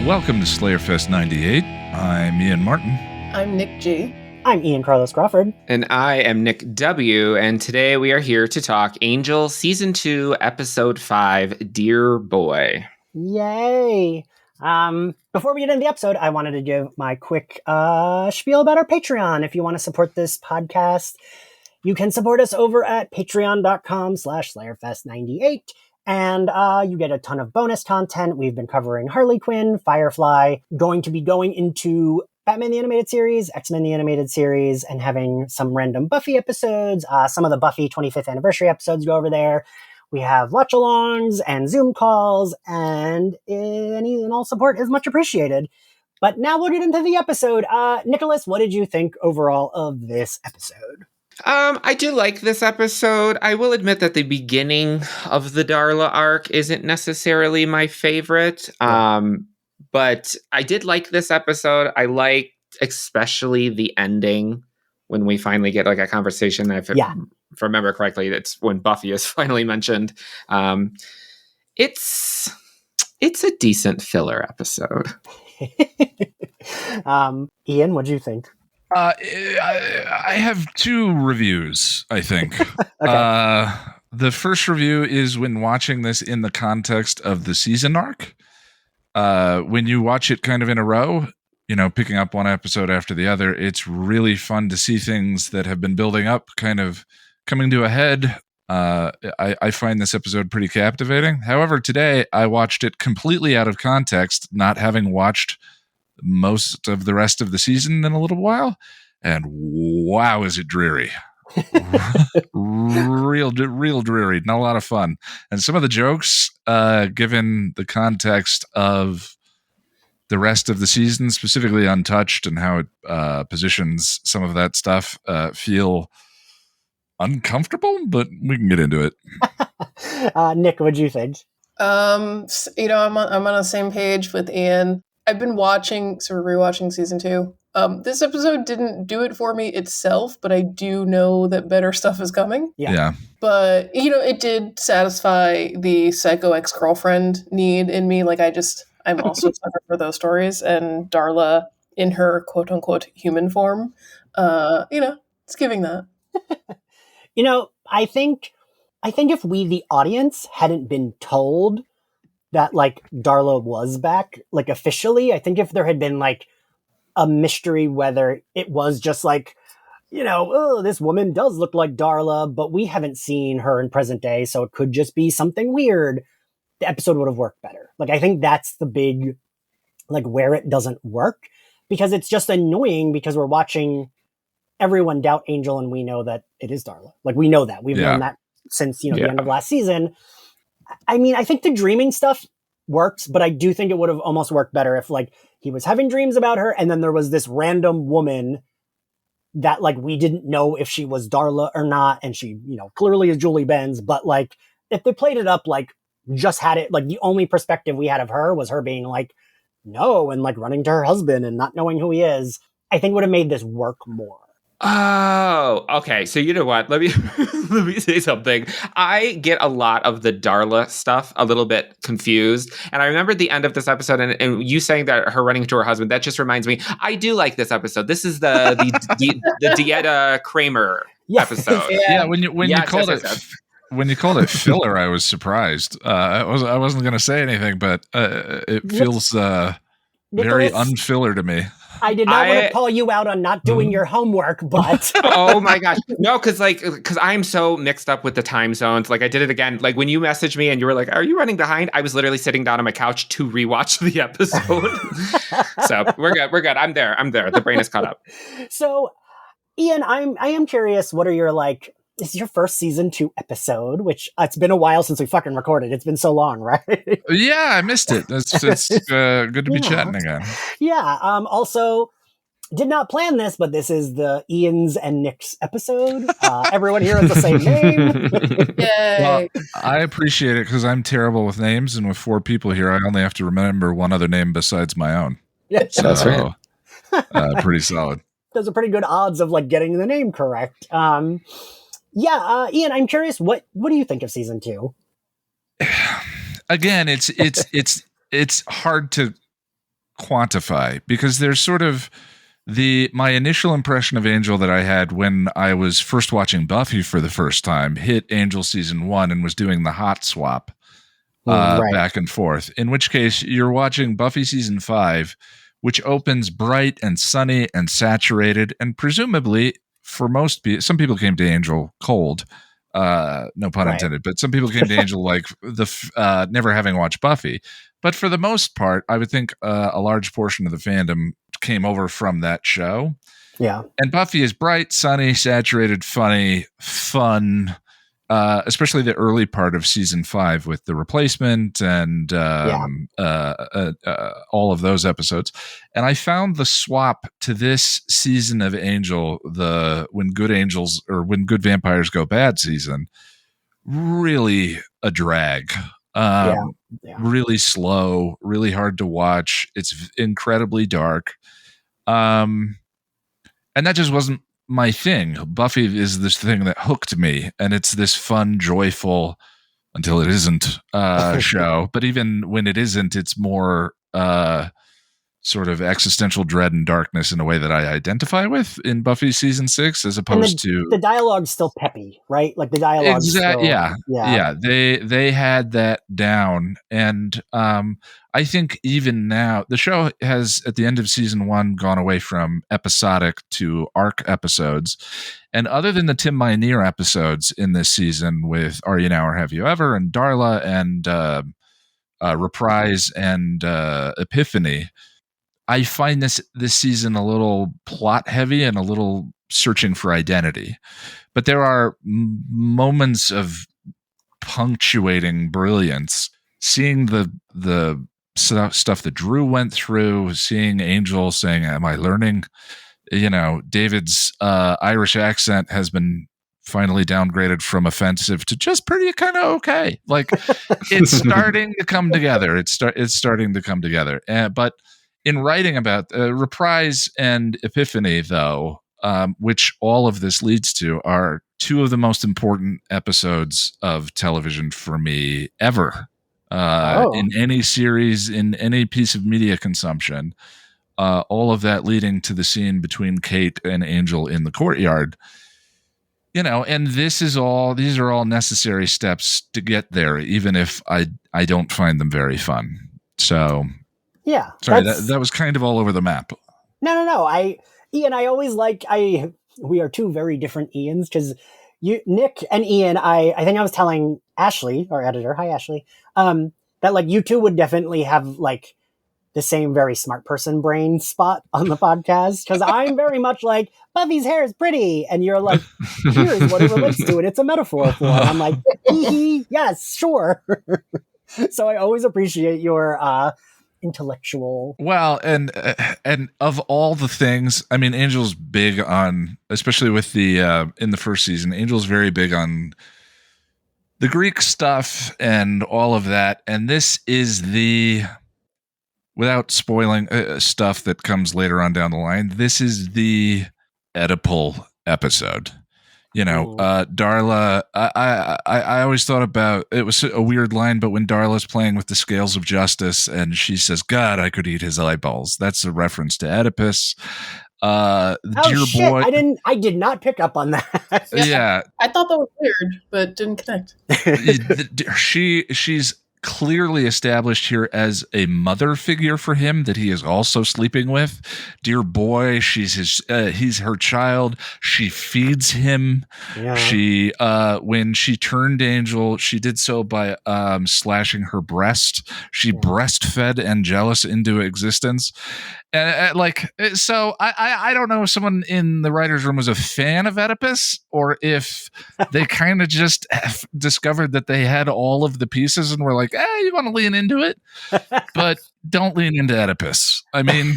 Welcome to Slayerfest 98. I'm Ian Martin. I'm Nick G. I'm Ian Carlos Crawford. And I am Nick W. And today we are here to talk Angel Season 2, Episode 5, Dear Boy. Yay! Before we get into the episode, I wanted to give my quick spiel about our Patreon. If you want to support this podcast, you can support us over at patreon.com/Slayerfest98. And you get a ton of bonus content. We've been covering Harley Quinn, Firefly, going to be going into Batman the Animated Series, X-Men the Animated Series, and having some random Buffy episodes. Some of the Buffy 25th anniversary episodes go over there. We have watch-alongs and Zoom calls, and any and all support is much appreciated. But now we'll get into the episode. Nicholas, what did you think overall of this episode? I do like this episode. I will admit that the beginning of the Darla arc isn't necessarily my favorite. But I did like this episode. I liked especially the ending when we finally get like a conversation. If I remember correctly, it's when Buffy is finally mentioned. It's a decent filler episode. Ian, what do you think? I have two reviews, I think. Okay. The first review is when watching this in the context of the season arc. When you watch it kind of in a row, picking up one episode after the other, it's really fun to see things that have been building up kind of coming to a head. I find this episode pretty captivating. However, today I watched it completely out of context, not having watched most of the rest of the season in a little while, and wow, is it dreary. real dreary, not a lot of fun. And some of the jokes, given the context of the rest of the season, specifically Untouched and how it positions some of that stuff, feel uncomfortable, but we can get into it. Nick, what do you think? I'm on the same page with Ian. I've been rewatching season 2. This episode didn't do it for me itself, but I do know that better stuff is coming. Yeah. But, it did satisfy the psycho ex-girlfriend need in me. Like, I'm also a sucker for those stories. And Darla, in her quote-unquote human form, it's giving that. I think if we, the audience, hadn't been told that, like, Darla was back, like, officially, I think if there had been, like, a mystery whether it was just like, this woman does look like Darla, but we haven't seen her in present day, so it could just be something weird, the episode would have worked better. Like, I think that's the big, like, where it doesn't work, because it's just annoying because we're watching everyone doubt Angel and we know that it is Darla. Like, we know that. We've known that since, the end of last season. I mean, I think the dreaming stuff works, but I do think it would have almost worked better if, like, he was having dreams about her and then there was this random woman that, like, we didn't know if she was Darla or not, and she, clearly is Julie Benz, but, like, if they played it up, like, just had it, like, the only perspective we had of her was her being like, no, and, like, running to her husband and not knowing who he is, I think would have made this work more. Oh, okay. So you know what? Let me say something. I get a lot of the Darla stuff a little bit confused. And I remember the end of this episode and you saying that her running to her husband, that just reminds me, I do like this episode. This is the Dieta Kramer episode. Yeah, when you called it filler, I was surprised. I wasn't going to say anything, but it feels very unfiller to me. I did not want to call you out on not doing your homework, but... Oh my gosh. No, because I'm so mixed up with the time zones. Like, I did it again. Like, when you messaged me and you were like, are you running behind? I was literally sitting down on my couch to rewatch the episode. So, we're good. I'm there. The brain is caught up. So, Ian, I am curious, what are your, like... This is your first season 2 episode, which it's been a while since we fucking recorded. It's been so long, right? Yeah, I missed it. It's good to be chatting again. Yeah. Also, did not plan this, but this is the Ian's and Nick's episode. Everyone here has the same name. Yay. Well, I appreciate it because I'm terrible with names, and with 4 people here, I only have to remember one other name besides my own. Yeah, so, that's right. Pretty solid. Those are pretty good odds of, like, getting the name correct. Ian, I'm curious, what do you think of season 2? Again, it's hard to quantify, because there's sort of my initial impression of Angel that I had when I was first watching Buffy for the first time hit Angel season 1 and was doing the hot swap Right. back and forth, in which case you're watching Buffy season 5, which opens bright and sunny and saturated, and presumably for most people, some people came to Angel cold, no pun intended, but some people came to Angel like never having watched Buffy. But for the most part, I would think a large portion of the fandom came over from that show. Yeah. And Buffy is bright, sunny, saturated, funny, fun, especially the early part of season 5 with the replacement and all of those episodes. And I found the swap to this season of Angel, the When Good Angels or When Good Vampires Go Bad season, really a drag. Really slow, really hard to watch. It's incredibly dark. And that just wasn't my thing. Buffy is this thing that hooked me, and it's this fun, joyful, until it isn't show. But even when it isn't, it's more sort of existential dread and darkness in a way that I identify with in Buffy season 6, as opposed to the dialogue's still peppy, right? Like the dialogue. They had that down, and I think even now the show has, at the end of season 1, gone away from episodic to arc episodes, and other than the Tim Minear episodes in this season with Are You Now or Have You Ever and Darla and Reprise and Epiphany, I find this season a little plot heavy and a little searching for identity. But there are moments of punctuating brilliance. Seeing the stuff that Drew went through, seeing Angel saying, "Am I learning?" David's Irish accent has been finally downgraded from offensive to just pretty kind of okay. Like, it's starting to come together. It's starting to come together. But in writing about Reprise and Epiphany, though, which all of this leads to, are two of the most important episodes of television for me ever. In any series, in any piece of media consumption, all of that leading to the scene between Kate and Angel in the courtyard. And these are all necessary steps to get there, even if I don't find them very fun. So yeah, sorry, that was kind of all over the map. No. Ian, I always we are two very different Ians, because Nick and Ian, I think I was telling Ashley, our editor, hi Ashley, that like you two would definitely have like the same very smart person brain spot on the podcast, because I'm very much like, Buffy's hair is pretty, and you're like, here's what it relates to, and it's a metaphor for it. I'm like, yes, sure. So I always appreciate your intellectual. Well, and of all the things, I mean, Angel's big on, especially with the in the first season, Angel's very big on the Greek stuff and all of that, and this is without spoiling stuff that comes later on down the line, this is the Oedipal episode. Darla, I always thought about, it was a weird line, but when Darla's playing with the scales of justice and she says, "God, I could eat his eyeballs," that's a reference to Oedipus. Dear shit, boy, I did not pick up on that. Yeah. I thought that was weird, but didn't connect. She's clearly established here as a mother figure for him that he is also sleeping with. Dear boy, he's her child. She feeds him. Yeah. She when she turned Angel, she did so by slashing her breast. She breastfed Angelus into existence. And so I don't know if someone in the writer's room was a fan of Oedipus, or if they kind of just discovered that they had all of the pieces and were like, you want to lean into it, but don't lean into Oedipus. I mean,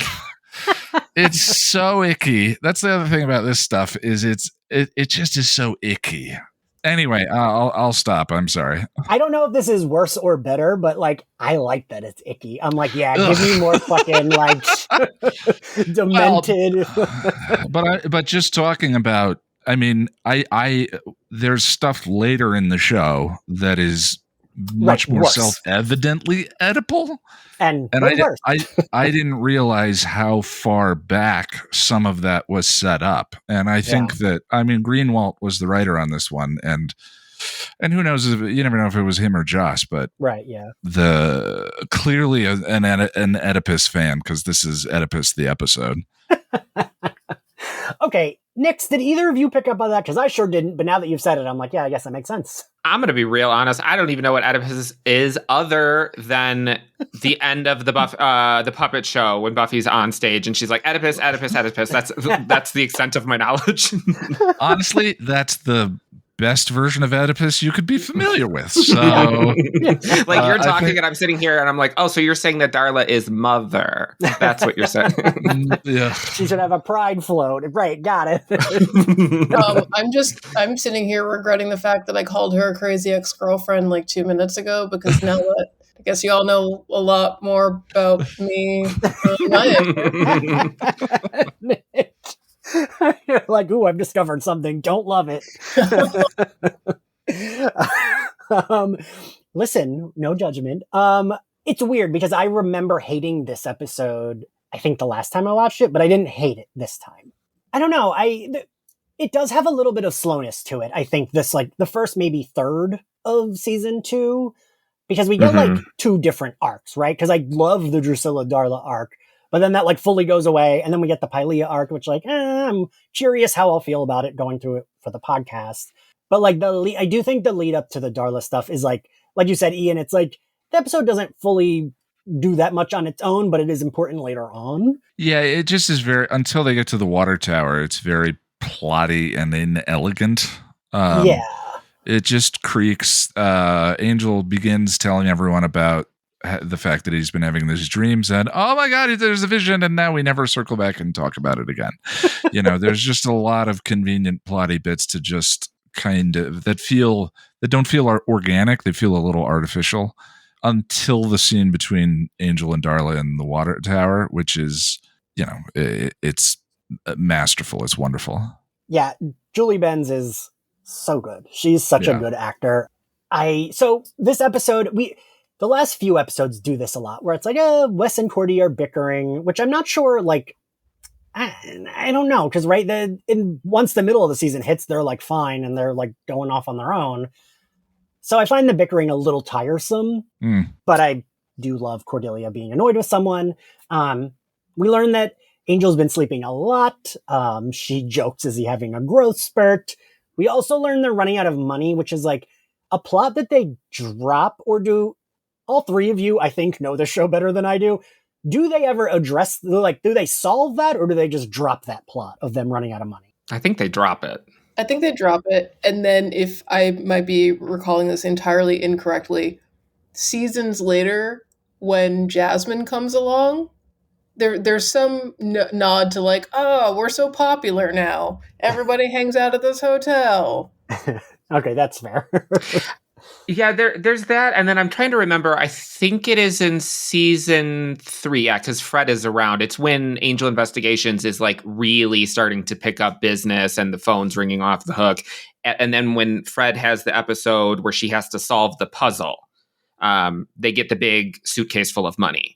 it's so icky. That's the other thing about this stuff, is it just is so icky. Anyway, I'll stop. I'm sorry. I don't know if this is worse or better, but like, I like that it's icky. I'm like, give me more fucking like demented. But just talking about, I mean, I there's stuff later in the show that is much more worse. self-evidently Oedipal. And And way worse. I didn't realize how far back some of that was set up. And I think that, I mean, Greenwalt was the writer on this one, and who knows, you never know if it was him or Joss, but right, yeah. Clearly an Oedipus fan, because this is Oedipus the episode. Okay, Nix, did either of you pick up on that? Because I sure didn't, but now that you've said it, I'm like, yeah, I guess that makes sense. I'm going to be real honest. I don't even know what Oedipus is other than the end of the puppet show when Buffy's on stage and she's like, Oedipus, Oedipus, Oedipus. That's the extent of my knowledge. Honestly, that's the best version of Oedipus you could be familiar with. So, like you're talking and I'm sitting here and I'm like, oh, so you're saying that Darla is mother? That's what you're saying. Yeah, she should have a pride float. Right, got it. I'm sitting here regretting the fact that I called her a crazy ex-girlfriend like 2 minutes ago, because now that I guess you all know a lot more about me than I am. Like, ooh, I've discovered something. Don't love it. Listen, no judgment. It's weird because I remember hating this episode, I think the last time I watched it, but I didn't hate it this time. I don't know. It does have a little bit of slowness to it. I think this, like, the first maybe third of season 2, because we get like 2 different arcs, right? Because I love the Drusilla Darla arc. But then that like fully goes away. And then we get the Pylea arc, which like, I'm curious how I'll feel about it going through it for the podcast. But like I do think the lead up to the Darla stuff is like you said, Ian, it's like the episode doesn't fully do that much on its own, but it is important later on. Yeah, it just is very, until they get to the water tower, it's very plotty and inelegant. Yeah. It just creaks. Angel begins telling everyone about the fact that he's been having these dreams, and oh my god, there's a vision, and now we never circle back and talk about it again. There's just a lot of convenient plotty bits to just kind of that don't feel organic. They feel a little artificial until the scene between Angel and Darla in the water tower, which is it's masterful. It's wonderful. Yeah, Julie Benz is so good. She's such a good actor. So this episode, the last few episodes do this a lot, where it's like, Wes and Cordy are bickering, which I'm not sure, like, I don't know, because once the middle of the season hits, they're like fine, and they're like going off on their own. So I find the bickering a little tiresome, but I do love Cordelia being annoyed with someone. We learn that Angel's been sleeping a lot. She jokes, is he having a growth spurt? We also learn they're running out of money, which is like a plot that they drop, or do all three of you, I think, know the show better than I do. Do they ever address, like, do they solve that, or do they just drop that plot of them running out of money? I think they drop it. I think they drop it. And then, if I might be recalling this entirely incorrectly, seasons later, when Jasmine comes along, there's some nod to like, oh, we're so popular now. Everybody hangs out at this hotel. Okay, that's fair. Yeah, there's that. And then I'm trying to remember, I think it is in season 3, because Fred is around. It's when Angel Investigations is like really starting to pick up business and the phone's ringing off the hook. And then when Fred has the episode where she has to solve the puzzle, they get the big suitcase full of money.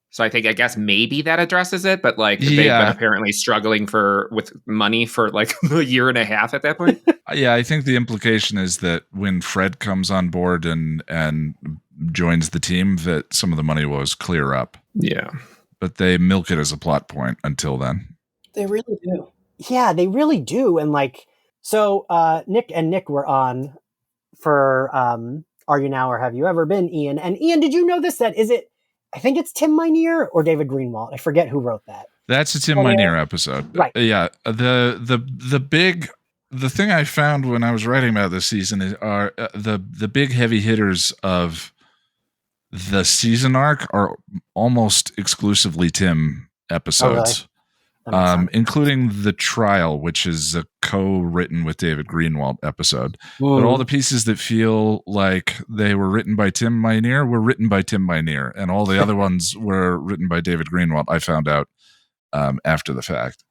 So I guess maybe that addresses it, but like they've been apparently struggling with money for like a year and a half at that point. Yeah, I think the implication is that when Fred comes on board and joins the team, that some of the money was clear up. Yeah. But they milk it as a plot point until then. They really do. Yeah, they really do. And like, so Nick were on for Are You Now or Have You Ever Been, Ian? And Ian, did you know this? I think it's Tim Minear or David Greenwalt. I forget who wrote that. That's a Tim Minear episode. Right. Yeah. The thing I found when I was writing about this season are the big heavy hitters of the season arc are almost exclusively Tim episodes. Including The Trial, which is a co-written with David Greenwalt episode. But all the pieces that feel like they were written by Tim Minear were written by Tim Minear, and all the other ones were written by David Greenwalt, I found out after the fact.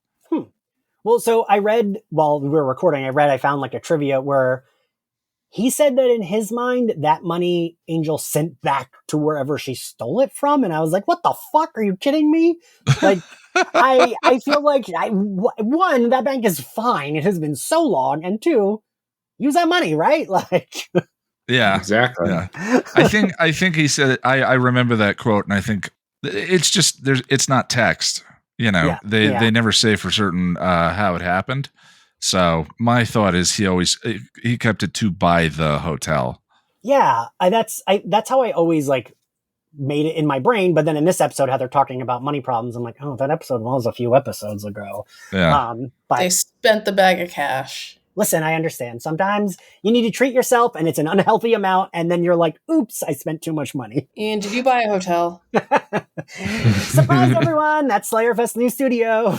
Well, so I read, while we were recording, I found like a trivia where he said that in his mind, that money Angel sent back to wherever she stole it from. And I was like, what the fuck? Are you kidding me? Like, I feel like, one, that bank is fine. It has been so long. And two, use that money, right? Like, Yeah, exactly. Yeah. I think he said, I remember that quote, and I think it's just, it's not text. You know, they never say for certain how it happened. So my thought is he kept it to buy the hotel. Yeah, that's how I always like made it in my brain. But then in this episode, how they're talking about money problems, I'm like, oh, that episode was a few episodes ago. Yeah. But they spent the bag of cash. Listen, I understand. Sometimes you need to treat yourself and it's an unhealthy amount. And then you're like, oops, I spent too much money. Ian, did you buy a hotel? Surprise, everyone. That's Slayerfest new studio.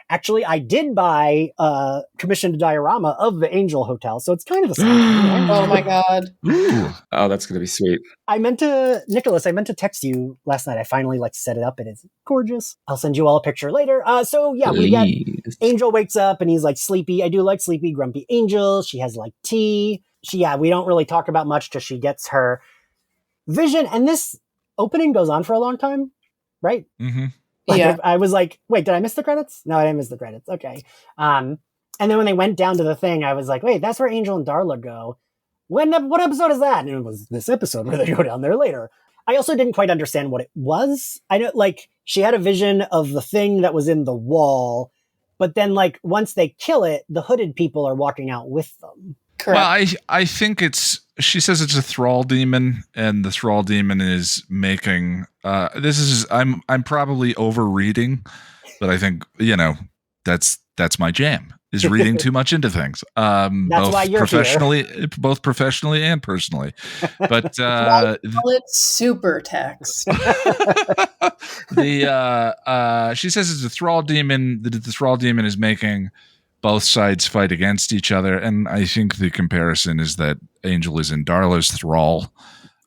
Actually, I did buy a commissioned diorama of the Angel Hotel. So it's kind of the same thing. Oh my God. Ooh. Oh, that's going to be sweet. Nicholas, I meant to text you last night. I finally set it up and it's gorgeous. I'll send you all a picture later. So yeah, we got Angel wakes up and he's like sleepy. I do like sleepy, grumpy Angel. She has like tea. We don't really talk about much till she gets her vision. And this opening goes on for a long time, right? Mm-hmm. Yeah. I was like, wait, did I miss the credits? No, I didn't miss the credits. Okay. And then when they went down to the thing, I was like, wait, that's where Angel and Darla go. What episode is that? And it was this episode where they go down there later. I also didn't quite understand what it was. I know, like, she had a vision of the thing that was in the wall, but then, like, once they kill it, the hooded people are walking out with them. Correct. Well, I think she says it's a thrall demon, and the thrall demon is making, I'm probably overreading, but I think, that's my jam, is reading too much into things. That's both why you're both professionally and personally. But I call it super text. She says it's a thrall demon. The thrall demon is making both sides fight against each other, and I think the comparison is that Angel is in Darla's thrall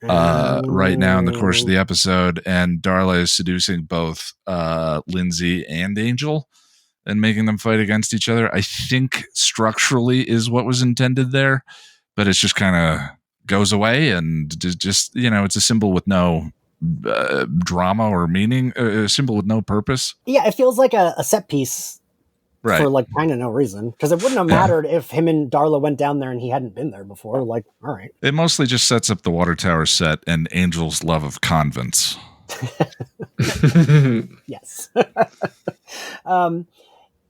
right now in the course of the episode, and Darla is seducing both Lindsay and Angel and making them fight against each other. I think structurally is what was intended there, but it's just kind of goes away, and just it's a symbol with no drama or meaning, a symbol with no purpose. Yeah, it feels like a set piece. Right. For like kind of no reason, because it wouldn't have mattered if him and Darla went down there and he hadn't been there before. Like, all right. It mostly just sets up the Water Tower set and Angel's love of convents. Yes.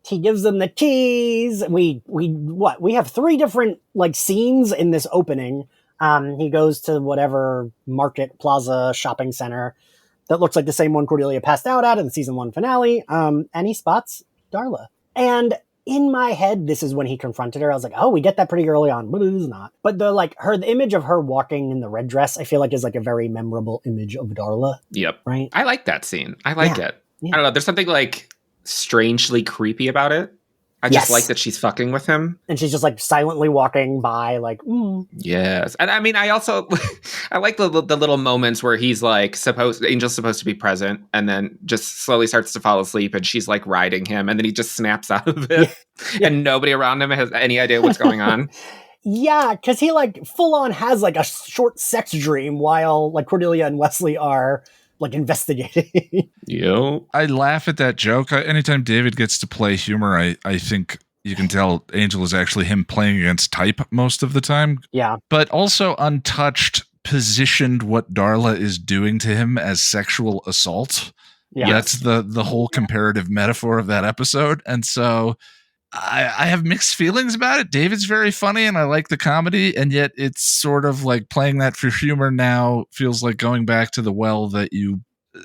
He gives them the keys. We have 3 different like scenes in this opening. He goes to whatever market plaza shopping center that looks like the same one Cordelia passed out at in the season 1 finale. And he spots Darla. And in my head, this is when he confronted her. I was like, oh, we get that pretty early on, but it is not. But the image of her walking in the red dress, I feel like is like a very memorable image of Darla. Yep. Right. I like that scene. I like it. Yeah. I don't know. There's something like strangely creepy about it. I just like that she's fucking with him. And she's just like silently walking by like, Yes. And I mean, I also, I like the little moments where he's like, Angel's supposed to be present and then just slowly starts to fall asleep and she's like riding him and then he just snaps out of it and nobody around him has any idea what's going on. Yeah, because he like full on has like a short sex dream while like Cordelia and Wesley are like investigating. Yo, I laugh at that joke. Anytime David gets to play humor, I think you can tell Angel is actually him playing against type most of the time. Yeah. But also Untouched positioned what Darla is doing to him as sexual assault. Yeah. That's the whole comparative metaphor of that episode. And so I have mixed feelings about it. David's very funny and I like the comedy, and yet it's sort of like playing that for humor now feels like going back to the well that you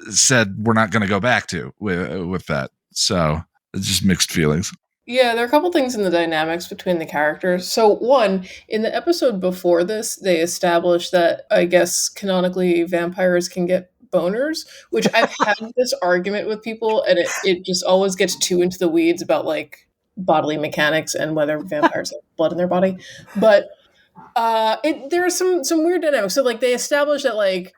said we're not going to go back to with that. So it's just mixed feelings. Yeah, there are a couple things in the dynamics between the characters. So one, in the episode before this, they established that I guess canonically vampires can get boners, which I've had this argument with people, and it just always gets too into the weeds about like bodily mechanics and whether vampires have blood in their body. But there are some weird dynamics. So like they established that like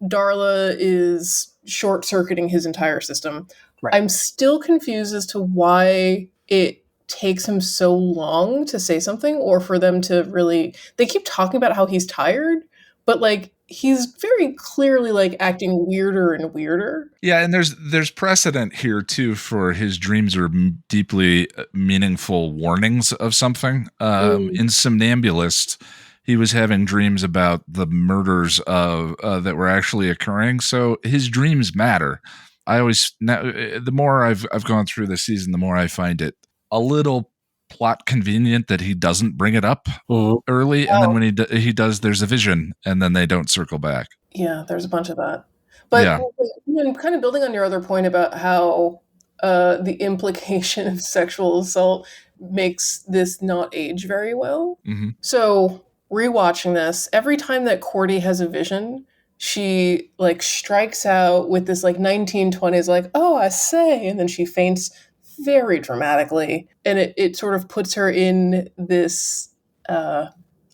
Darla is short-circuiting his entire system. Right. I'm still confused as to why it takes him so long to say something, or for them to really, they keep talking about how he's tired, but like he's very clearly like acting weirder and weirder. Yeah, and there's precedent here too for his dreams are deeply meaningful warnings of something. In Somnambulist, he was having dreams about the murders of that were actually occurring. So his dreams matter. I always the more I've gone through this season, the more I find it a little plot convenient that he doesn't bring it up early, and then when he does, there's a vision, and then they don't circle back. Yeah, there's a bunch of that. But kind of building on your other point about how the implication of sexual assault makes this not age very well. Mm-hmm. So rewatching this, every time that Cordy has a vision, she like strikes out with this like 1920s like, oh, I say, and then she faints very dramatically, and it sort of puts her in this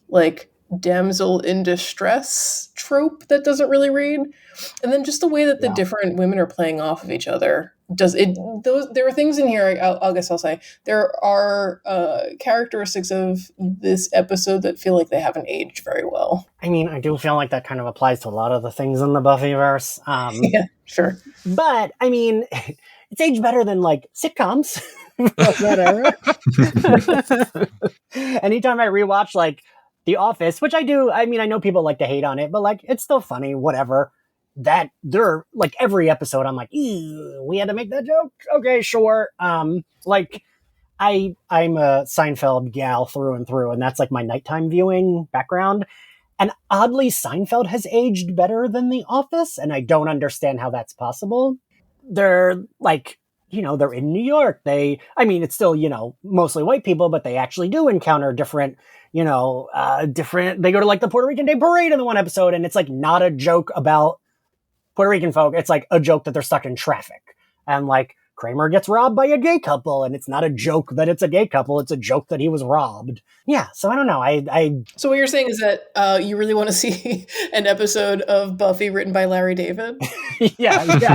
like damsel in distress trope that doesn't really read. And then just the way that the different women are playing off of each other does it. There are things in here. I guess I'll say there are characteristics of this episode that feel like they haven't aged very well. I mean, I do feel like that kind of applies to a lot of the things in the Buffyverse. Yeah, sure. But I mean, it's aged better than like sitcoms of that era. Anytime I rewatch like The Office, which I do, I mean, I know people like to hate on it, but like it's still funny, whatever. That they're like every episode I'm like, we had to make that joke. Okay, sure. Like I'm a Seinfeld gal through and through, and that's like my nighttime viewing background. And oddly, Seinfeld has aged better than The Office, and I don't understand how that's possible. They're like, you know, they're in New York. It's still, you know, mostly white people, but they actually do encounter different, you know, they go to like the Puerto Rican Day Parade in the one episode, and it's like not a joke about Puerto Rican folk. It's like a joke that they're stuck in traffic. And like Kramer gets robbed by a gay couple, and it's not a joke that it's a gay couple. It's a joke that he was robbed. Yeah. So I don't know. So what you're saying is that you really want to see an episode of Buffy written by Larry David? Yeah. Now that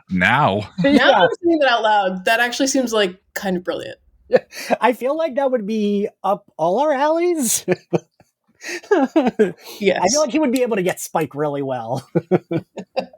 I'm saying that out loud, that actually seems like kind of brilliant. I feel like that would be up all our alleys. Yes. I feel like he would be able to get Spike really well.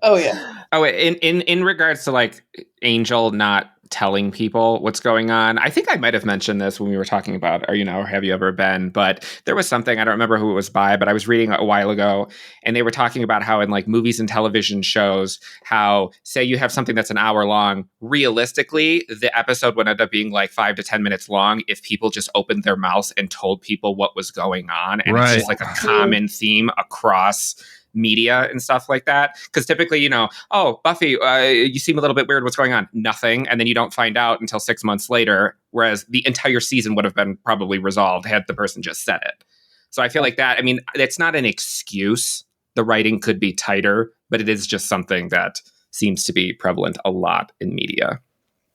Oh yeah. Oh, in regards to like Angel not telling people what's going on, I think I might have mentioned this when we were talking about, or, you know, Have You Ever Been? But there was something, I don't remember who it was by, but I was reading a while ago, and they were talking about how in like movies and television shows, how say you have something that's an hour long, realistically, the episode would end up being like 5 to 10 minutes long if people just opened their mouths and told people what was going on. And It's just like a common theme across media and stuff like that, because typically, you know, oh, Buffy, you seem a little bit weird, what's going on? Nothing. And then you don't find out until 6 months later, whereas the entire season would have been probably resolved had the person just said it. So I feel like that, I mean, it's not an excuse. The writing could be tighter, but it is just something that seems to be prevalent a lot in media.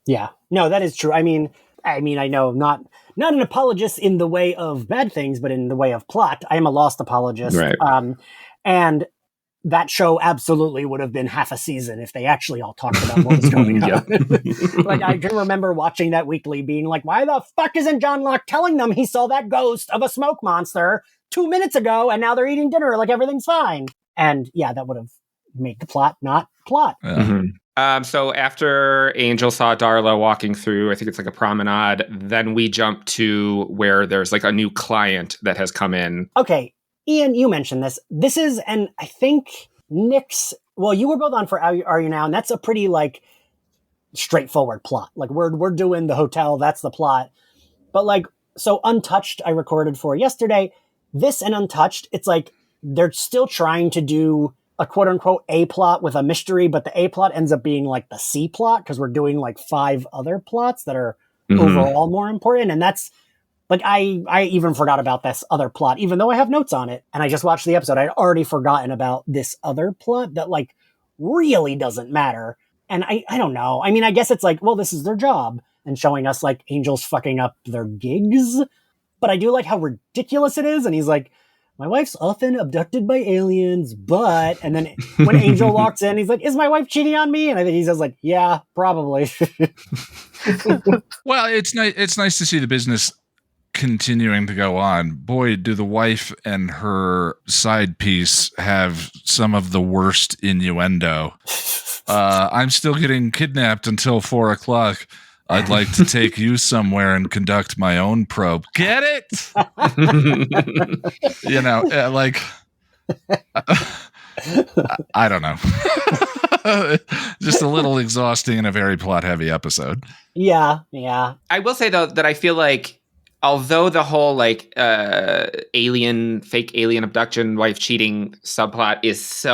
Yeah, no, that is true. I mean, I know not an apologist in the way of bad things, but in the way of plot, I am a Lost apologist. Right. And that show absolutely would have been half a season if they actually all talked about what was going on. Like, I can remember watching that weekly being like, why the fuck isn't John Locke telling them he saw that ghost of a smoke monster 2 minutes ago and now they're eating dinner like everything's fine? And yeah, that would have made the plot not plot. So after Angel saw Darla walking through, I think it's like a promenade, then we jump to where there's like a new client that has come in. Okay. Ian, you mentioned this. This is, and I think Nick's, well, you were both on for Are You Now? And that's a pretty like straightforward plot. Like we're doing the hotel. That's the plot. But like, so Untouched, I recorded for yesterday. This and Untouched, it's like, they're still trying to do a quote unquote A plot with a mystery, but the A plot ends up being like the C plot because we're doing like 5 other plots that are overall more important. And that's, like, I even forgot about this other plot, even though I have notes on it. And I just watched the episode. I'd already forgotten about this other plot that, like, really doesn't matter. And I don't know. I mean, I guess it's like, well, this is their job. And showing us, like, Angel's fucking up their gigs. But I do like how ridiculous it is. And he's like, my wife's often abducted by aliens, but, and then when Angel walks in, he's like, is my wife cheating on me? And I think he says like, yeah, probably. Well, it's nice to see the business continuing to go on. Boy, do the wife and her side piece have some of the worst innuendo. I'm still getting kidnapped until 4:00. I'd like to take you somewhere and conduct my own probe. Get it? Like, I don't know. Just a little exhausting and a very plot-heavy episode. Yeah. I will say, though, that I feel like although the whole fake alien abduction, wife cheating subplot is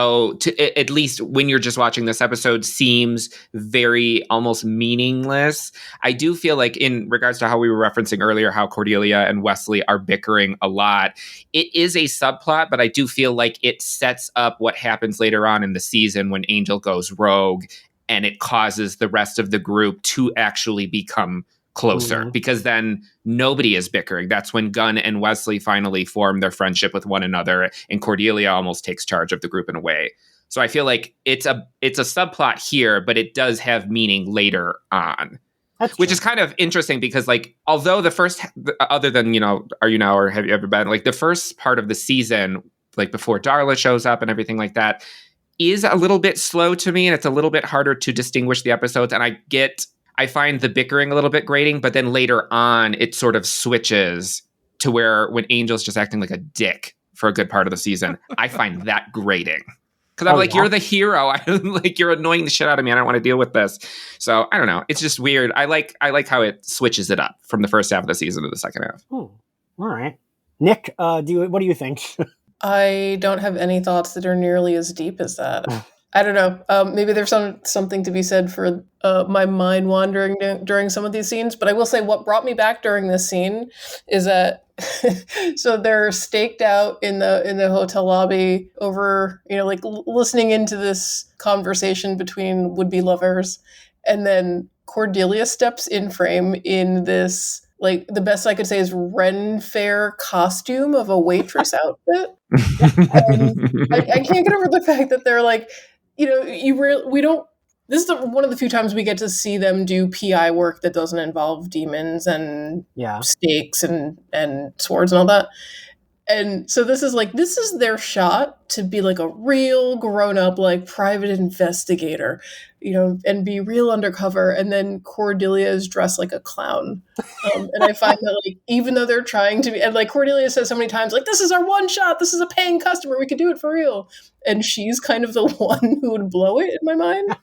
at least when you're just watching this episode, seems very almost meaningless. I do feel like in regards to how we were referencing earlier, how Cordelia and Wesley are bickering a lot, it is a subplot, but I do feel like it sets up what happens later on in the season when Angel goes rogue, and it causes the rest of the group to actually become closer, because then nobody is bickering. That's when Gunn and Wesley finally form their friendship with one another, and Cordelia almost takes charge of the group in a way. So I feel like it's a subplot here, but it does have meaning later on. Which is kind of interesting because, like, although the first, other than, Are You Now or Have You Ever Been, like the first part of the season, like before Darla shows up and everything like that, is a little bit slow to me, and it's a little bit harder to distinguish the episodes. And I find the bickering a little bit grating, but then later on, it sort of switches to where when Angel's just acting like a dick for a good part of the season, I find that grating. Because I'm you're the hero. You're annoying the shit out of me. I don't want to deal with this. So I don't know. It's just weird. I like how it switches it up from the first half of the season to the second half. All right. Nick, what do you think? I don't have any thoughts that are nearly as deep as that. I don't know. Maybe there's something to be said for my mind wandering during some of these scenes. But I will say what brought me back during this scene is that so they're staked out in the hotel lobby over, listening into this conversation between would-be lovers. And then Cordelia steps in frame in this, like, the best I could say is Ren Fair costume of a waitress outfit. And I can't get over the fact that they're like, we don't. This is one of the few times we get to see them do PI work that doesn't involve demons and stakes and swords and all that. And so this is their shot to be like a real grown-up, like, private investigator, and be real undercover. And then Cordelia is dressed like a clown. And I find that, like, even though they're trying to be, and like Cordelia says so many times, like, this is our one shot, this is a paying customer, we could do it for real. And she's kind of the one who would blow it in my mind.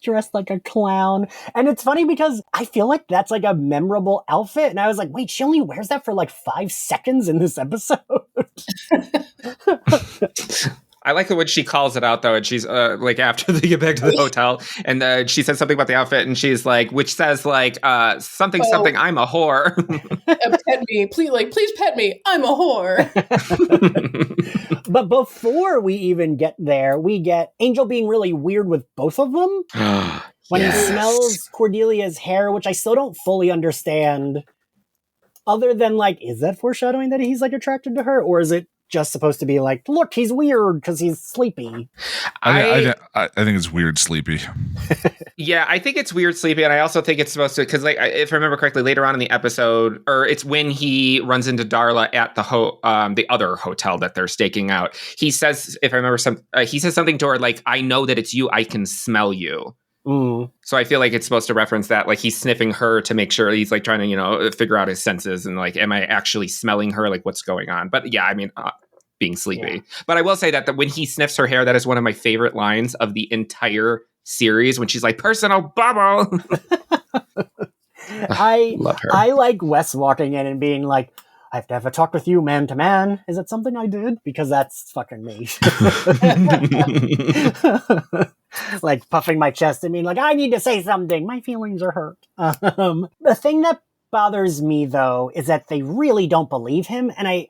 Dressed like a clown. And it's funny because I feel like that's like a memorable outfit. And I was like, wait, she only wears that for like 5 seconds in this episode. I like it when she calls it out, though, and she's after they get back to the hotel, and she says something about the outfit, and she's like, which says like something, I'm a whore. Pet me, please pet me. I'm a whore. But before we even get there, we get Angel being really weird with both of them. When he smells Cordelia's hair, which I still don't fully understand. Other than, like, is that foreshadowing that he's, like, attracted to her? Or is it just supposed to be like, look, he's weird because he's sleepy? I think it's weird sleepy. Yeah, I think it's weird sleepy, and I also think it's supposed to, because, like, if I remember correctly, later on in the episode, or it's when he runs into Darla at the other hotel that they're staking out, he says, if I remember he says something to her like, I know that it's you, I can smell you. So I feel like it's supposed to reference that, like, he's sniffing her to make sure he's, like, trying to, figure out his senses and, like, am I actually smelling her? Like, what's going on? But yeah, I mean, being sleepy. Yeah. But I will say that when he sniffs her hair, that is one of my favorite lines of the entire series, when she's like, personal bubble. I love her. I like Wes walking in and being like, I have to have a talk with you man to man. Is it something I did? Because that's fucking me. Like puffing my chest and being like, I need to say something. My feelings are hurt. The thing that bothers me, though, is that they really don't believe him. And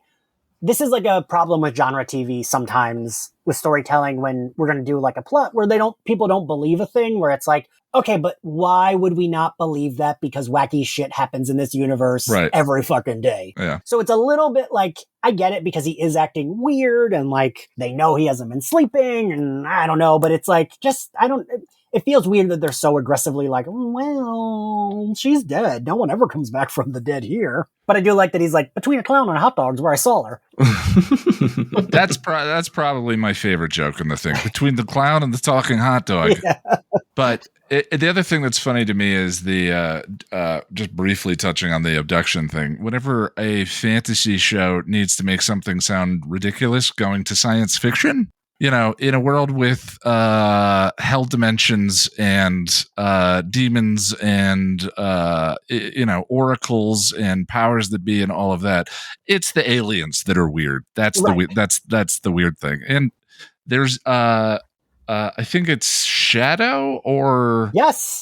this is like a problem with genre TV sometimes with storytelling when we're going to do like a plot where people don't believe a thing, where it's like, okay, but why would we not believe that? Because wacky shit happens in this universe every fucking day. Yeah. So it's a little bit like, I get it because he is acting weird and like they know he hasn't been sleeping and I don't know, but it's like, it feels weird that they're so aggressively like, well, she's dead. No one ever comes back from the dead here. But I do like that he's like, between a clown and hot dogs where I saw her. That's probably my favorite joke in the thing, between the clown and the talking hot dog. Yeah. But the other thing that's funny to me is the just briefly touching on the abduction thing. Whenever a fantasy show needs to make something sound ridiculous, going to science fiction, in a world with hell dimensions and demons and oracles and powers that be and all of that, it's the aliens that are weird. That's that's the weird thing. And there's I think it's Shadow or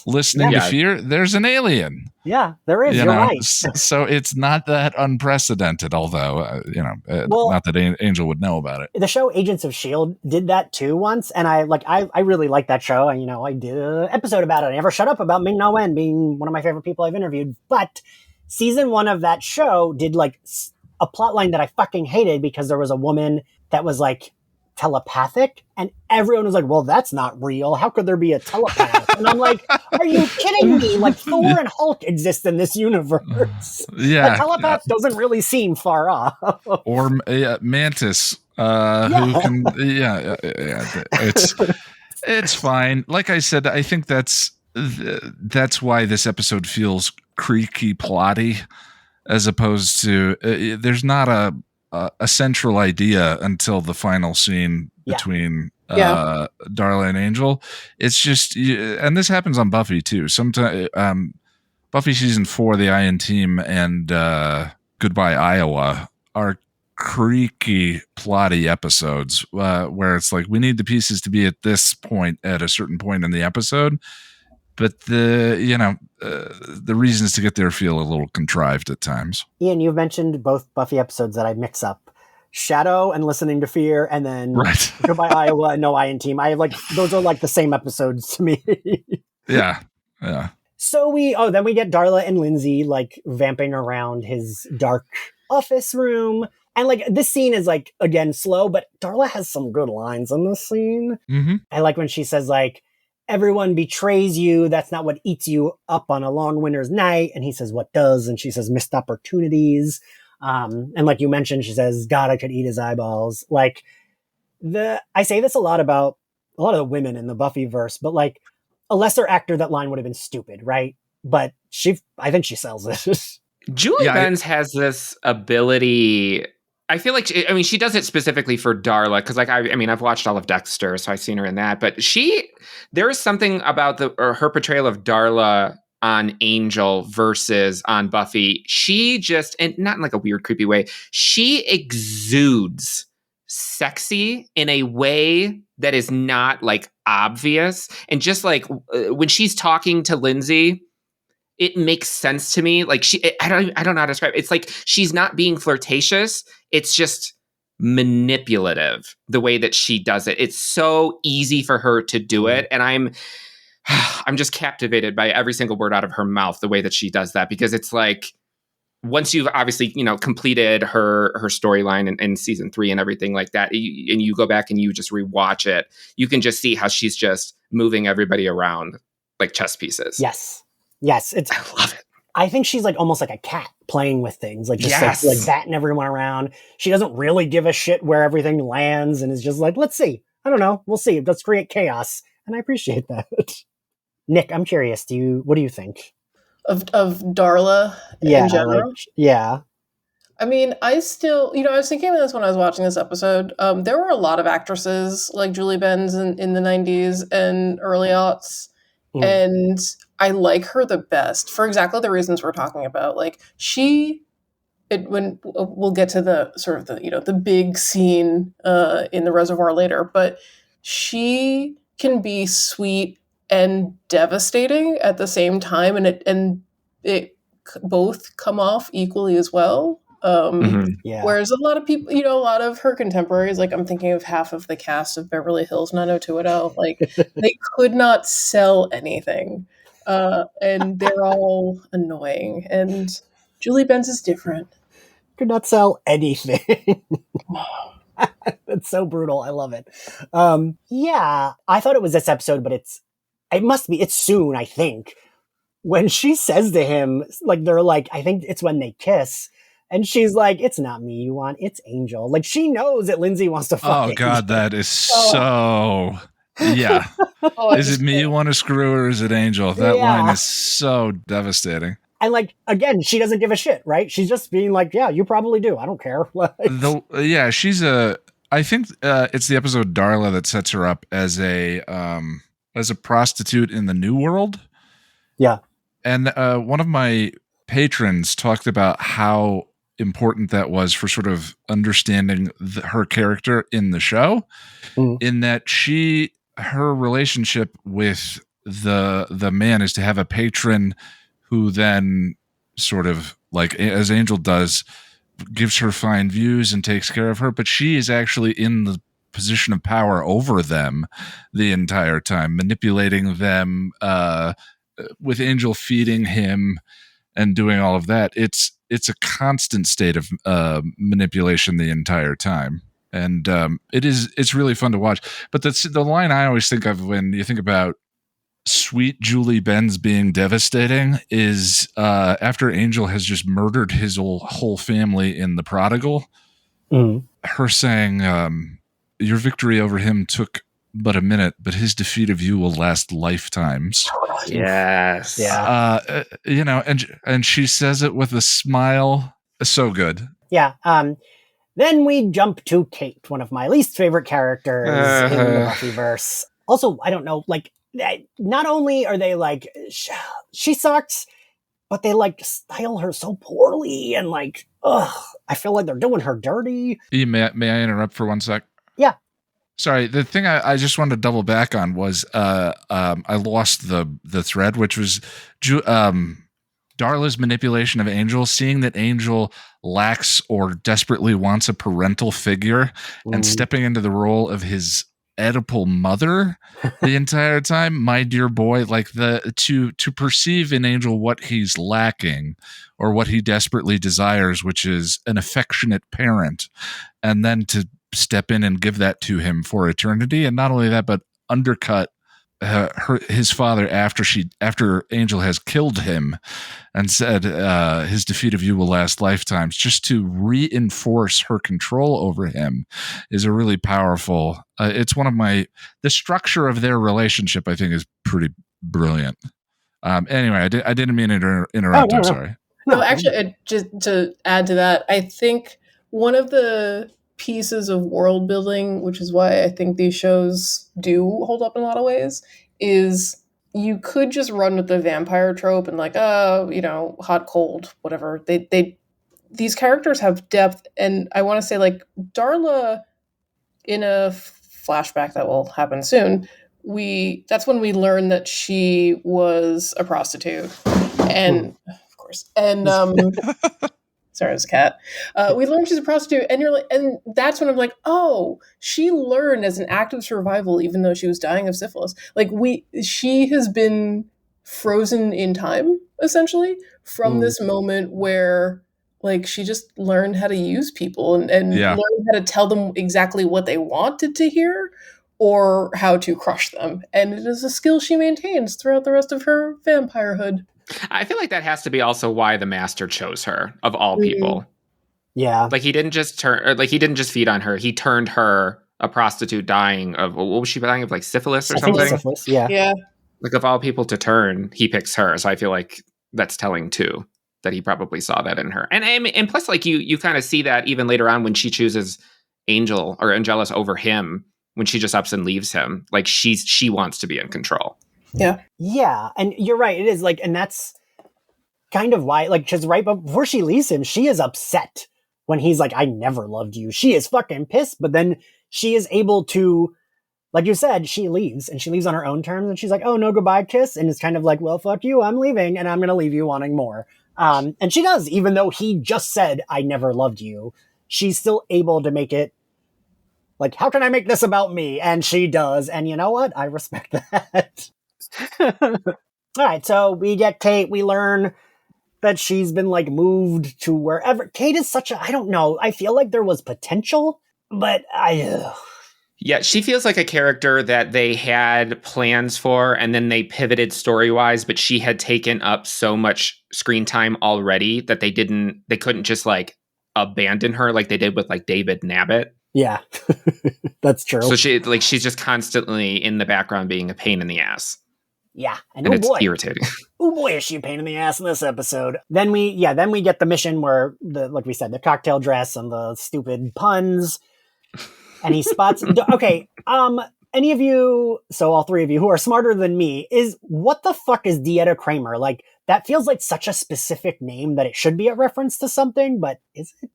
Listening to Fear. There's an alien. Yeah, there is. You're right. So it's not that unprecedented, although, not that Angel would know about it. The show Agents of S.H.I.E.L.D. did that too once. And I really like that show. And, I did an episode about it. I never shut up about Ming-Na Wen being one of my favorite people I've interviewed. But season 1 of that show did like a plot line that I fucking hated because there was a woman that was like telepathic and everyone was like, well, that's not real. How could there be a telepath? And I'm like, are you kidding me? Like Thor and Hulk exist in this universe. Yeah. A telepath doesn't really seem far off. Or Mantis, who can, it's fine. Like I said, I think that's why this episode feels creaky plotty as opposed to, there's not a central idea until the final scene between Darla and Angel. It's just, and this happens on Buffy too. Sometimes Buffy season 4, the Iron Team and Goodbye Iowa are creaky, plotty episodes where it's like we need the pieces to be at this point at a certain point in the episode, but the reasons to get there feel a little contrived at times. Ian, you've mentioned both Buffy episodes that I mix up. Shadow and Listening to Fear, and then Goodbye Iowa and No Iron Team. I have those are like the same episodes to me. Yeah. So then we get Darla and Lindsay like vamping around his dark office room. And like this scene is like, again, slow, but Darla has some good lines in this scene. Mm-hmm. I like when she says like, everyone betrays you. That's not what eats you up on a long winter's night. And he says, what does? And she says, missed opportunities. And like you mentioned, she says, God, I could eat his eyeballs. Like I say this a lot about a lot of the women in the Buffy verse, but like a lesser actor, that line would have been stupid, right? But I think she sells it. Julie Benz has this ability. I feel like, she does it specifically for Darla because, like, I've watched all of Dexter, so I've seen her in that. But there is something about her portrayal of Darla on Angel versus on Buffy. She just, and not in like a weird, creepy way, she exudes sexy in a way that is not like obvious. And just like when she's talking to Lindsay, it makes sense to me. Like I don't know how to describe it. It's like she's not being flirtatious. It's just manipulative the way that she does it. It's so easy for her to do it. And I'm just captivated by every single word out of her mouth, the way that she does that, because it's like, once you've obviously, completed her storyline in season 3 and everything like that, and you go back and you just rewatch it, you can just see how she's just moving everybody around like chess pieces. Yes. I love it. I think she's like almost like a cat playing with things, like just like batting everyone around. She doesn't really give a shit where everything lands and is just like, let's see. I don't know. We'll see. Let's create chaos. And I appreciate that. Nick, I'm curious. What do you think? Of Darla in general? I still, I was thinking of this when I was watching this episode. There were a lot of actresses like Julie Benz in the 90s and early aughts. And I like her the best for exactly the reasons we're talking about. Like when we'll get to the sort of the big scene in the reservoir later, but she can be sweet and devastating at the same time, and it both come off equally as well. Yeah. Whereas a lot of people, a lot of her contemporaries, like I'm thinking of half of the cast of Beverly Hills 90210, like they could not sell anything. And they're all annoying. And Julie Benz is different. Could not sell anything. That's so brutal. I love it. Yeah, I thought it was this episode, but it's soon, I think. When she says to him, like, they're like, I think it's when they kiss. And she's like, it's not me you want, it's Angel. Like, she knows that Lindsay wants to fuck Oh, God, Angel. that is so... Yeah. Is it me you want to screw or is it Angel? That line is so devastating. And, like, again, she doesn't give a shit, right? She's just being like, yeah, you probably do. I don't care. She's I think it's the episode Darla that sets her up as a prostitute in the New World. Yeah. And one of my patrons talked about how important that was for sort of understanding her character in the show, in that her relationship with the man is to have a patron who then sort of, like, as Angel does, gives her fine views and takes care of her, but she is actually in the position of power over them the entire time, manipulating them, with Angel feeding him and doing all of that. It's a constant state of manipulation the entire time. And it's really fun to watch. But the line I always think of when you think about sweet Julie Benz being devastating is after Angel has just murdered his whole family in The Prodigal, her saying, your victory over him took but a minute, but his defeat of you will last lifetimes. Yes. Yeah. And she says it with a smile. So good. Yeah. Then we jump to Kate, one of my least favorite characters in the Buffyverse. Also, I don't know, like, not only are they like, she sucks, but they like style her so poorly, and like, I feel like they're doing her dirty. May I interrupt for 1 sec? Yeah. Sorry, the thing I just wanted to double back on was I lost the thread, which was Darla's manipulation of Angel, seeing that Angel lacks or desperately wants a parental figure and stepping into the role of his Oedipal mother the entire time. My dear boy, like to perceive in Angel what he's lacking or what he desperately desires, which is an affectionate parent, and then to step in and give that to him for eternity. And not only that, but undercut his father after Angel has killed him and said his defeat of you will last lifetimes, just to reinforce her control over him is a really powerful, it's one of the structure of their relationship, I think, is pretty brilliant. Anyway, I didn't mean to interrupt. I'm sorry. No, actually, just to add to that, I think one of the pieces of world building, which is why I think these shows do hold up in a lot of ways, is you could just run with the vampire trope and like, hot, cold, whatever. These characters have depth, and I want to say, like, Darla, in a flashback that will happen soon, that's when we learn that she was a prostitute, and of course, and sorry, it was a cat. We learned she's a prostitute, and that's when I'm like, oh, she learned as an act of survival, even though she was dying of syphilis. Like, she has been frozen in time, essentially, from this moment where, like, she just learned how to use people and learned how to tell them exactly what they wanted to hear or how to crush them. And it is a skill she maintains throughout the rest of her vampirehood. I feel like that has to be also why the master chose her of all people. Yeah. Like, he didn't just feed on her. He turned her, a prostitute dying of, what was she dying of, like syphilis or something? Syphilis, yeah. Yeah. Like, of all people to turn, he picks her. So I feel like that's telling too, that he probably saw that in her. And plus, like, you kind of see that even later on when she chooses Angel or Angelus over him, when she just ups and leaves him. Like, she wants to be in control. Yeah. Yeah. And you're right. It is like, and that's kind of why, like, because right before she leaves him, she is upset when he's like, I never loved you. She is fucking pissed. But then she is able to, like you said, she leaves and she leaves on her own terms. And she's like, oh, no, goodbye, kiss. And it's kind of like, well, fuck you. I'm leaving and I'm going to leave you wanting more. And she does, even though he just said, I never loved you. She's still able to make it like, how can I make this about me? And she does. And you know what? I respect that. All right. So we get Kate. We learn that she's been like moved to wherever. Kate is such a, I don't know. I feel like there was potential, but Yeah, she feels like a character that they had plans for and then they pivoted story-wise, but she had taken up so much screen time already that they couldn't just like abandon her like they did with like David Nabbit. Yeah, that's true. So she's just constantly in the background being a pain in the ass. Yeah, and it's irritating. Oh boy, is she a pain in the ass in this episode. Then we get the mission where like we said, the cocktail dress and the stupid puns. And he spots, okay, any of you, so all three of you who are smarter than me, is what the fuck is Dieta Kramer? Like, that feels like such a specific name that it should be a reference to something, but is it?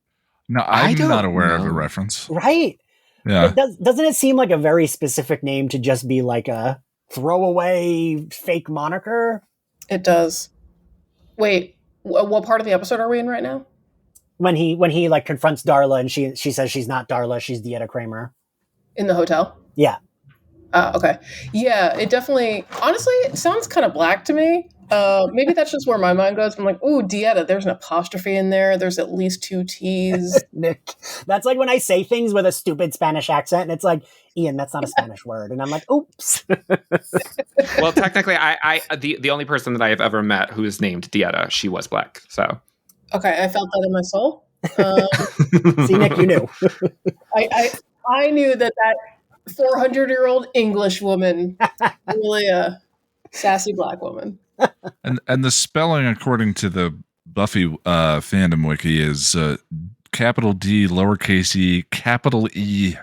No, I'm not aware of a reference. Right? Yeah. Doesn't it seem like a very specific name to just be like a throwaway fake moniker? It does. Wait, what part of the episode are we in right now? When he like confronts Darla and she says she's not Darla, she's Dieta Kramer. In the hotel? Yeah. Okay. Yeah, it definitely, honestly, it sounds kind of black to me. Maybe that's just where my mind goes. I'm like, ooh, Dieta, there's an apostrophe in there. There's at least 2 T's. Nick, that's like when I say things with a stupid Spanish accent and it's like, Ian, that's not a Spanish word. And I'm like, oops. Well, technically, I the only person that I have ever met who is named Dieta, she was black, so. Okay, I felt that in my soul. See, Nick, you knew. I knew that 400-year-old English woman, really a sassy black woman. And the spelling, according to the Buffy fandom wiki, is capital D, lowercase e, capital E,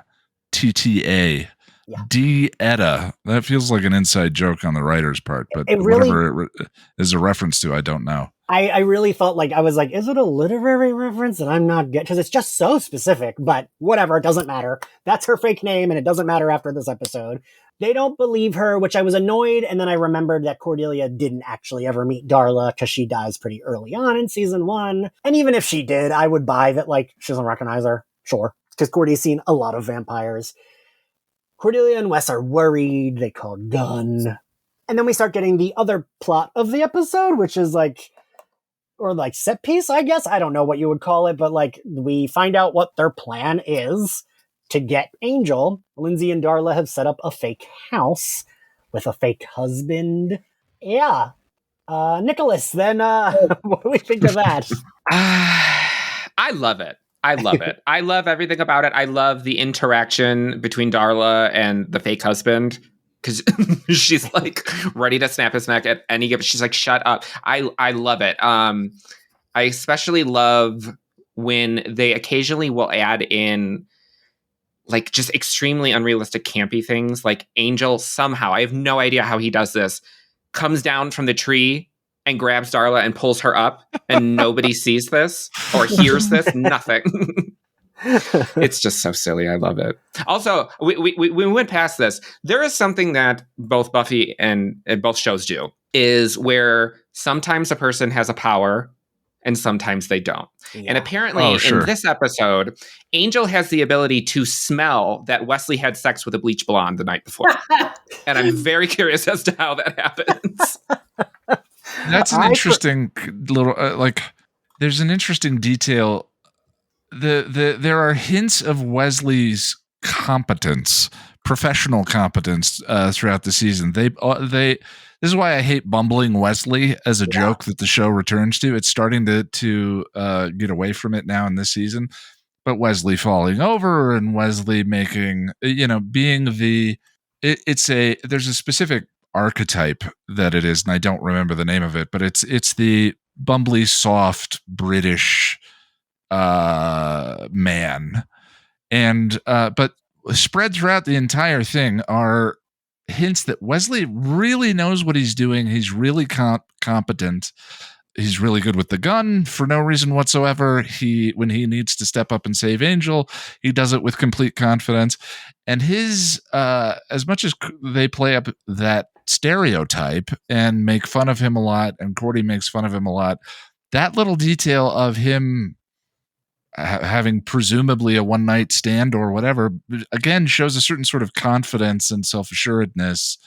TTA. Yeah. Dieta. That feels like an inside joke on the writer's part, but it really, whatever it is a reference to, I don't know. I really felt like I was like, is it a literary reference? And I'm not getting, because it's just so specific, but whatever, it doesn't matter. That's her fake name, and it doesn't matter after this episode. They don't believe her, which I was annoyed, and then I remembered that Cordelia didn't actually ever meet Darla because she dies pretty early on in season 1. And even if she did, I would buy that, like, she doesn't recognize her. Sure. Because Cordy's seen a lot of vampires. Cordelia and Wes are worried. They call Gunn. And then we start getting the other plot of the episode, which is like, or like set piece, I guess. I don't know what you would call it, but like we find out what their plan is to get Angel. Lindsay and Darla have set up a fake house with a fake husband. Yeah. Nicholas, then what do we think of that? I love it. I love it. I love everything about it. I love the interaction between Darla and the fake husband. Because she's like ready to snap his neck at any given. She's like, "Shut up!" I love it. I especially love when they occasionally will add in like just extremely unrealistic, campy things. Like Angel somehow, I have no idea how he does this, comes down from the tree and grabs Darla and pulls her up, and nobody sees this or hears this. Nothing. It's just so silly. I love it. Also, we went past this. There is something that both Buffy and both shows do, is where sometimes a person has a power and sometimes they don't. Yeah. And apparently in this episode, Angel has the ability to smell that Wesley had sex with a bleach blonde the night before. And I'm very curious as to how that happens. That's an interesting little, there's an interesting detail. There are hints of Wesley's competence, professional competence, throughout the season. This is why I hate bumbling Wesley as a joke that the show returns to. It's starting to get away from it now in this season. But Wesley falling over and Wesley making, being there's a specific archetype that it is, and I don't remember the name of it, but it's the bumbly, soft British man, and but spread throughout the entire thing are hints that Wesley really knows what he's doing. He's really competent. He's really good with the gun for no reason whatsoever. When he needs to step up and save Angel, he does it with complete confidence. And his as much as they play up that stereotype and make fun of him a lot, and Cordy makes fun of him a lot, that little detail of him having presumably a one-night stand or whatever, again, shows a certain sort of confidence and self-assuredness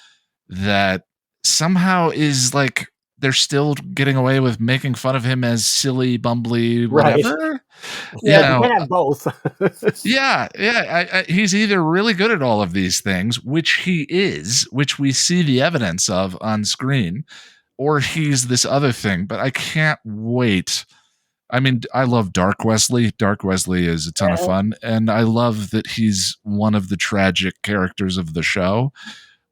that somehow is like they're still getting away with making fun of him as silly, bumbly, whatever. Yeah, you can have both. He's either really good at all of these things, which he is, which we see the evidence of on screen, or he's this other thing. But I can't wait. I mean, I love Dark Wesley. Dark Wesley is a ton of fun, and I love that he's one of the tragic characters of the show.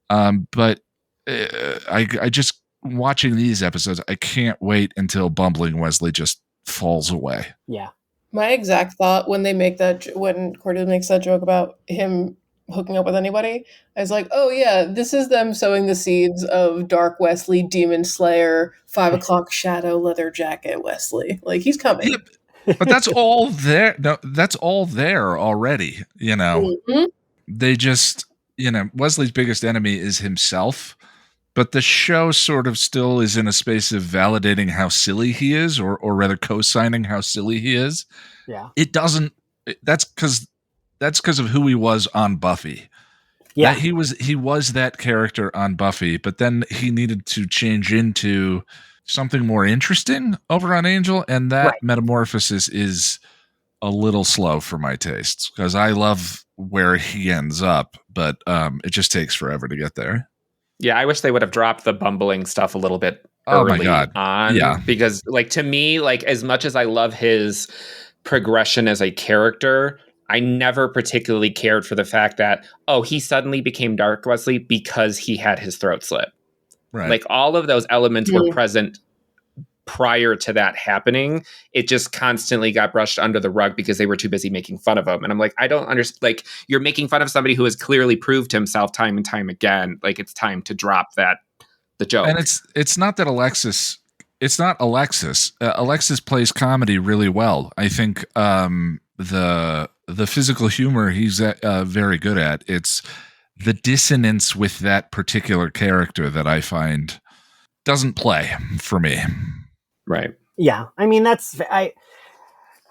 But I just, watching these episodes, I can't wait until bumbling Wesley just falls away. Yeah. My exact thought when they make that, when Cordelia makes that joke about him hooking up with anybody, I was like, oh yeah, this is them sowing the seeds of Dark Wesley, Demon Slayer, 5 o'clock shadow leather jacket Wesley. Like, he's coming. Yeah, but that's all there. No, that's all there already. You know, they just, Wesley's biggest enemy is himself. But the show sort of still is in a space of validating how silly he is, or rather co-signing how silly he is. Yeah. It doesn't. That's because of who he was on Buffy. Yeah. He was that character on Buffy, but then he needed to change into something more interesting over on Angel, and that metamorphosis is a little slow for my tastes, because I love where he ends up, but it just takes forever to get there. Yeah, I wish they would have dropped the bumbling stuff a little bit early on. Yeah. Because, like, to me, like, as much as I love his progression as a character, I never particularly cared for the fact that, he suddenly became Dark Wesley because he had his throat slit. Right. Like, all of those elements were present prior to that happening. It just constantly got brushed under the rug because they were too busy making fun of him. And I'm like, I don't understand. Like, you're making fun of somebody who has clearly proved himself time and time again. Like, it's time to drop the joke. And it's not that Alexis. It's not Alexis. Alexis plays comedy really well. I think the physical humor he's very good at. It's the dissonance with that particular character that I find doesn't play for me. Right. Yeah. I mean,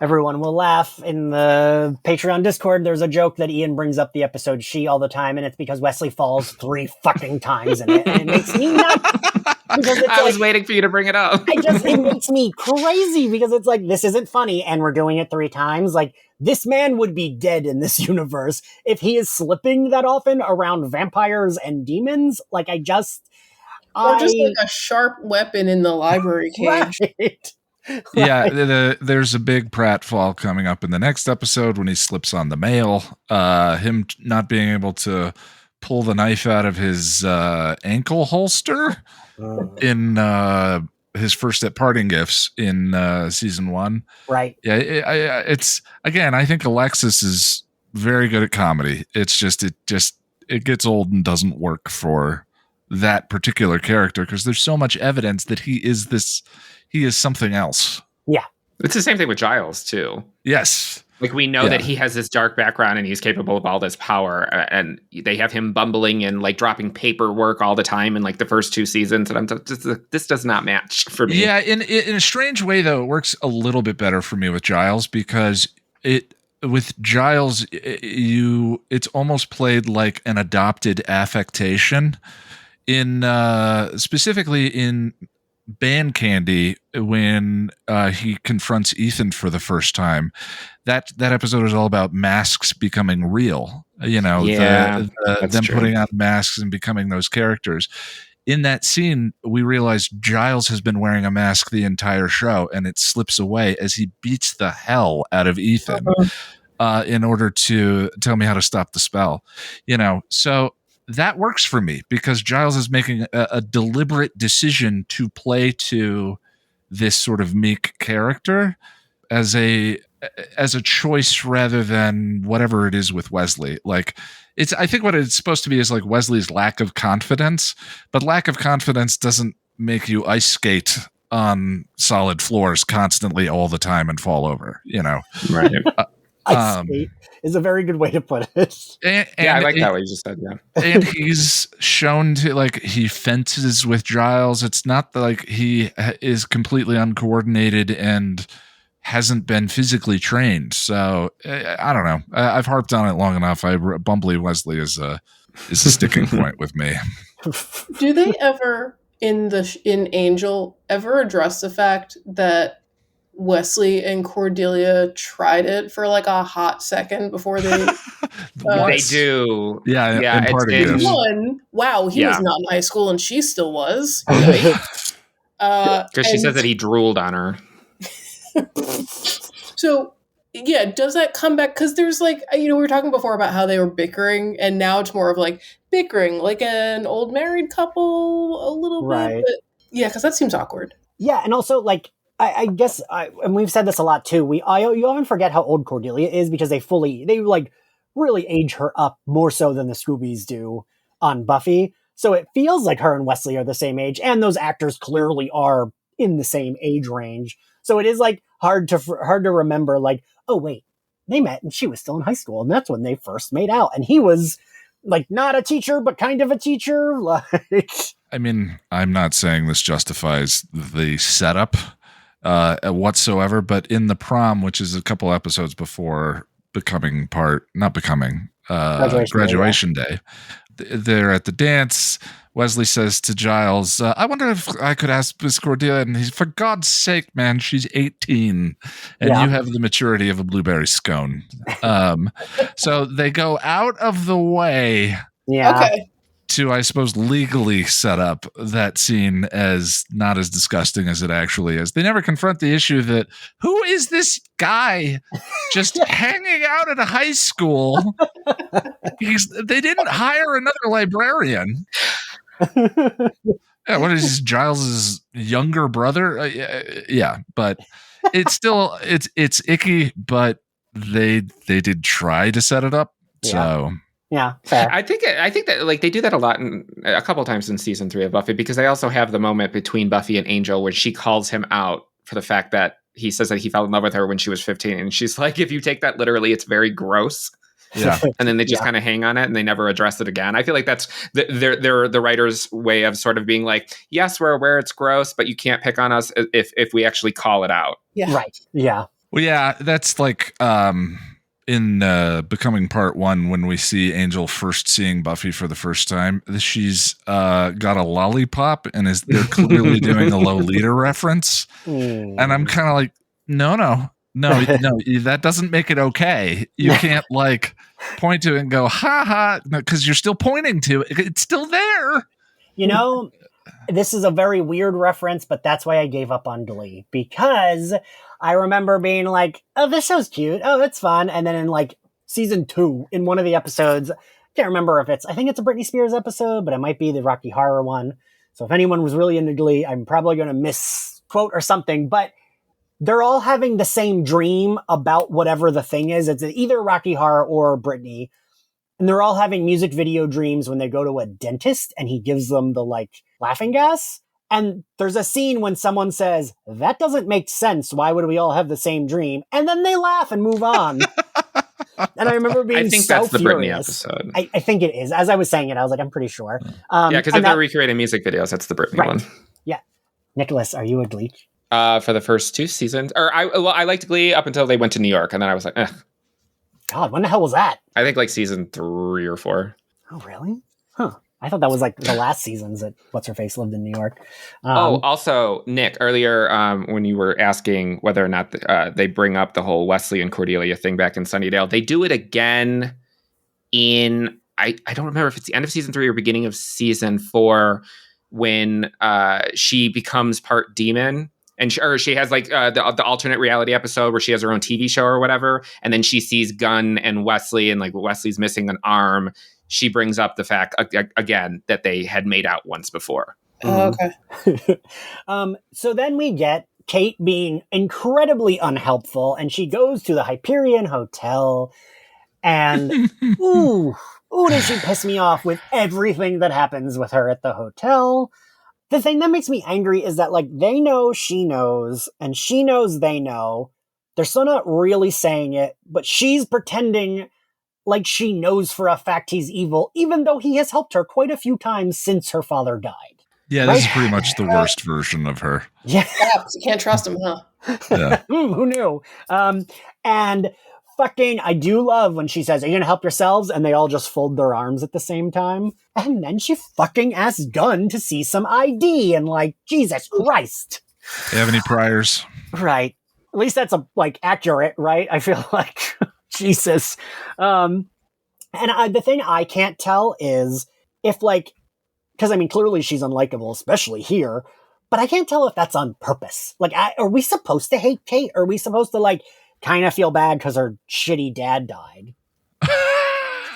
everyone will laugh in the Patreon Discord. There's a joke that Ian brings up the episode She all the time, and it's because Wesley falls 3 fucking times in it. And it makes me nuts. I was waiting for you to bring it up. It makes me crazy because it's like, this isn't funny and we're doing it 3 times. Like, this man would be dead in this universe if he is slipping that often around vampires and demons. Like, or just like a sharp weapon in the library cage. Right. Yeah, there's a big pratfall coming up in the next episode when he slips on the mail. Him not being able to pull the knife out of his ankle holster in his first at Parting Gifts in season 1. Right. Yeah, it's again, I think Alexis is very good at comedy. It's just it gets old and doesn't work for that particular character because there's so much evidence that he is something else. Yeah. It's the same thing with Giles too. Yes. Like, we know that he has this dark background and he's capable of all this power, and they have him bumbling and like dropping paperwork all the time in like the first 2 seasons. And this does not match for me. Yeah. In a strange way though, it works a little bit better for me with Giles because with Giles, it's almost played like an adopted affectation specifically in Band Candy when he confronts Ethan for the first time. That episode is all about masks becoming real. Them putting on masks and becoming those characters. In that scene, we realize Giles has been wearing a mask the entire show, and it slips away as he beats the hell out of Ethan in order to tell me how to stop the spell. So that works for me because Giles is making a deliberate decision to play to this sort of meek character as a choice rather than whatever it is with Wesley. Like, I think what it's supposed to be is like Wesley's lack of confidence, but lack of confidence doesn't make you ice skate on solid floors constantly all the time and fall over, Right. Ice skate is a very good way to put it. And I like that what you just said. Yeah, and he's shown to like he fences with Giles. It's not like he is completely uncoordinated and hasn't been physically trained. So I don't know. I've harped on it long enough. Bumbly Wesley is a sticking point with me. Do they ever in Angel ever address the fact that Wesley and Cordelia tried it for like a hot second before they they do. Yeah, in part it's of been- one. Wow, he was Yeah. not in high school and she still was. because she And says that he drooled on her. so yeah, does that come back? Because there's like, we were talking before about how they were bickering, and now it's more of like bickering, like an old married couple, a little Right. bit. But yeah, because that seems awkward. Yeah, and also like I guess, and we've said this a lot too. You often forget how old Cordelia is because they like really age her up more so than the Scoobies do on Buffy. So it feels like her and Wesley are the same age, and those actors clearly are in the same age range. So it is like hard to remember. Like, oh wait, they met and she was still in high school, and that's when they first made out, and he was like not a teacher but kind of a teacher. Like, I mean, I'm not saying this justifies the setup whatsoever, but in the prom, which is a couple episodes before graduation day, they're at the dance. Wesley says to Giles, I wonder if I could ask Miss Cordelia, and he's, for God's sake, man, she's 18 and you have the maturity of a blueberry scone. So they go out of the way Okay. to, I suppose, legally set up that scene as not as disgusting as it actually is. They never confront the issue that who is this guy just hanging out at a high school? They didn't hire another librarian. Yeah, what is this, Giles's younger brother? Yeah, but it's still it's icky, but they did try to set it up. So yeah, fair. I think that like they do that a lot a couple times in season 3 of Buffy, because they also have the moment between Buffy and Angel where she calls him out for the fact that he says that he fell in love with her when she was 15, and she's like, if you take that literally, it's very gross. Yeah. And then they just kind of hang on it and they never address it again. I feel like that's the writer's way of sort of being like, yes, we're aware it's gross, but you can't pick on us if we actually call it out. Yeah. Right. Yeah. Well, yeah, that's like in Becoming Part 1, when we see Angel first seeing Buffy for the first time, she's got a lollipop and they're clearly doing a Lolita reference. And I'm kind of like, no, that doesn't make it okay. You can't like point to it and go, ha ha, because you're still pointing to it. It's still there. This is a very weird reference, but that's why I gave up on Glee, because I remember being like, oh, this show's cute. Oh, it's fun. And then in like season 2, in one of the episodes, I can't remember I think it's a Britney Spears episode, but it might be the Rocky Horror one. So if anyone was really into Glee, I'm probably going to misquote or something, but they're all having the same dream about whatever the thing is. It's either Rocky Horror or Britney. And they're all having music video dreams when they go to a dentist and he gives them the like laughing gas. And there's a scene when someone says, that doesn't make sense. Why would we all have the same dream? And then they laugh and move on. And I remember being I think so that's the furious. Britney episode. I think it is. As I was saying it, I was like, I'm pretty sure. Yeah, because if they're recreating music videos, that's the Britney one. Yeah. Nicholas, are you a Glee? For the first 2 seasons. I liked Glee up until they went to New York, and then I was like, eh. God, when the hell was that? I think like season 3 or 4. Oh, really? Huh. I thought that was like the last seasons that What's-Her-Face lived in New York. Also, Nick, earlier when you were asking whether or not they bring up the whole Wesley and Cordelia thing back in Sunnydale, they do it again in, I don't remember if it's the end of season 3 or beginning of season 4, when she becomes part demon. And she has like the alternate reality episode where she has her own TV show or whatever. And then she sees Gunn and Wesley, and like Wesley's missing an arm. She brings up the fact again that they had made out once before. Okay. So then we get Kate being incredibly unhelpful, and she goes to the Hyperion Hotel, and does she piss me off with everything that happens with her at the hotel. The thing that makes me angry is that, like, they know she knows, and she knows they know, they're still not really saying it, but she's pretending like she knows for a fact he's evil, even though he has helped her quite a few times since her father died. Yeah, this is pretty much the worst version of her. Yeah. You can't trust him, huh? Yeah. Who knew? And fucking, I do love when she says, "Are you gonna help yourselves?" And they all just fold their arms at the same time. And then she fucking asks Gunn to see some ID, and like, Jesus Christ. Do you have any priors? Right. At least that's accurate, right? I feel like Jesus. The thing I can't tell is if because I mean, clearly she's unlikable, especially here, but I can't tell if that's on purpose. Are we supposed to hate Kate? Or are we supposed to kind of feel bad because her shitty dad died?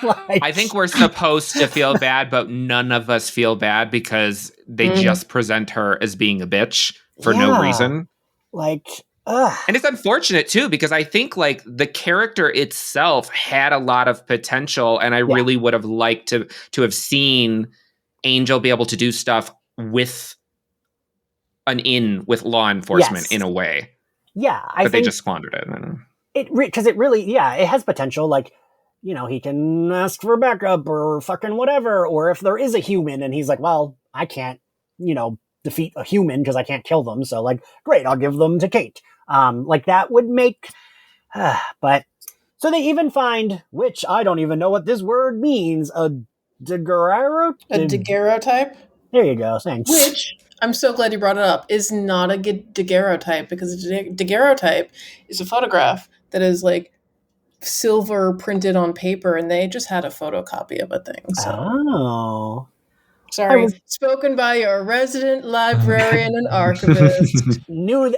I think we're supposed to feel bad, but none of us feel bad because they just present her as being a bitch for no reason. And it's unfortunate too, because I think the character itself had a lot of potential, and I really would have liked to have seen Angel be able to do stuff with with law enforcement in a way. Yeah, but they just squandered it. Because it really, it has potential. He can ask for backup or fucking whatever. Or if there is a human and he's like, well, I can't, defeat a human because I can't kill them. So great, I'll give them to Kate. That would make, but so they even find, which I don't even know what this word means, a daguerreotype. There you go. Thanks. Which I'm so glad you brought it up. Is not a daguerreotype, because a daguerreotype is a photograph that is silver printed on paper, and they just had a photocopy of a thing. So. Oh. Sorry, spoken by your resident librarian and archivist.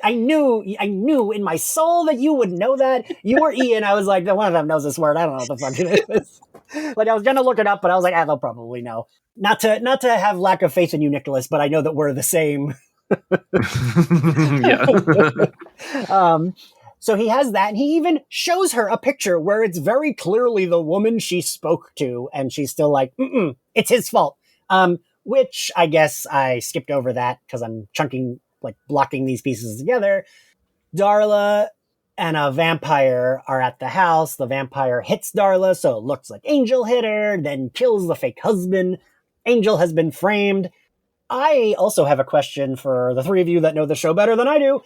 I knew in my soul that you would know that. You were Ian. I was like, one of them knows this word. I don't know what the fuck it is. I was gonna look it up, but I was like, they'll probably know. Not to have lack of faith in you, Nicholas, but I know that we're the same. Yeah. So he has that, and he even shows her a picture where it's very clearly the woman she spoke to, and she's still like, it's his fault. Which I guess I skipped over that because I'm blocking these pieces together. Darla and a vampire are at the house. The vampire hits Darla, so it looks like Angel hit her, then kills the fake husband. Angel has been framed. I also have a question for the three of you that know the show better than I do.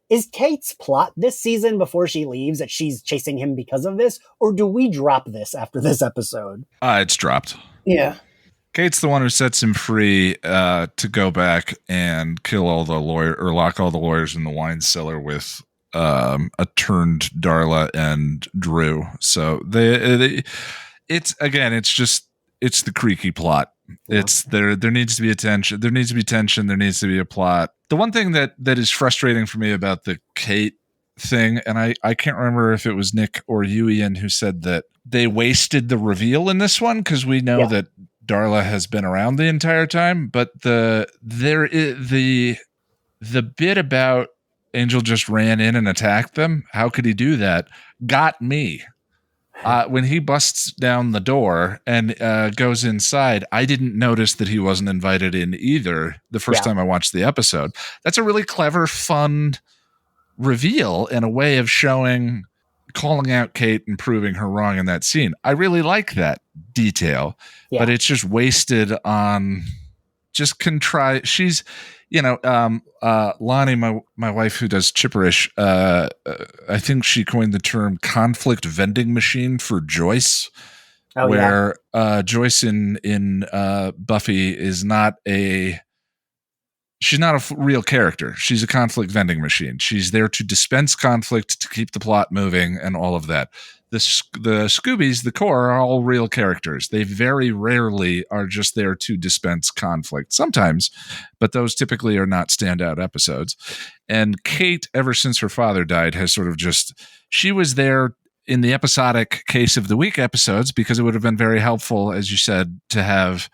Is Kate's plot this season before she leaves that she's chasing him because of this? Or do we drop this after this episode? It's dropped. Yeah. Kate's the one who sets him free to go back and kill all the or lock all the lawyers in the wine cellar with a turned Darla and Drew. So it's the creaky plot. Yeah. It's there needs to be attention. There needs to be tension. There needs to be a plot. The one thing that is frustrating for me about the Kate thing, and I can't remember if it was Nick or you, Ian, who said that they wasted the reveal in this one because we know that Darla has been around the entire time, but the bit about Angel just ran in and attacked them. How could he do that? Got me. When he busts down the door and goes inside, I didn't notice that he wasn't invited in either the first time I watched the episode. That's a really clever, fun reveal and a way of calling out Kate and proving her wrong in that scene. I really like that detail, but it's just wasted on just contrived. She's, Lonnie, my wife who does Chipperish, I think she coined the term conflict vending machine for Joyce, where Joyce in Buffy is not she's not a real character. She's a conflict vending machine. She's there to dispense conflict, to keep the plot moving, and all of that. The Scoobies, the core, are all real characters. They very rarely are just there to dispense conflict. Sometimes, but those typically are not standout episodes. And Kate, ever since her father died, has sort of she was there in the episodic case of the week episodes because it would have been very helpful, as you said, to have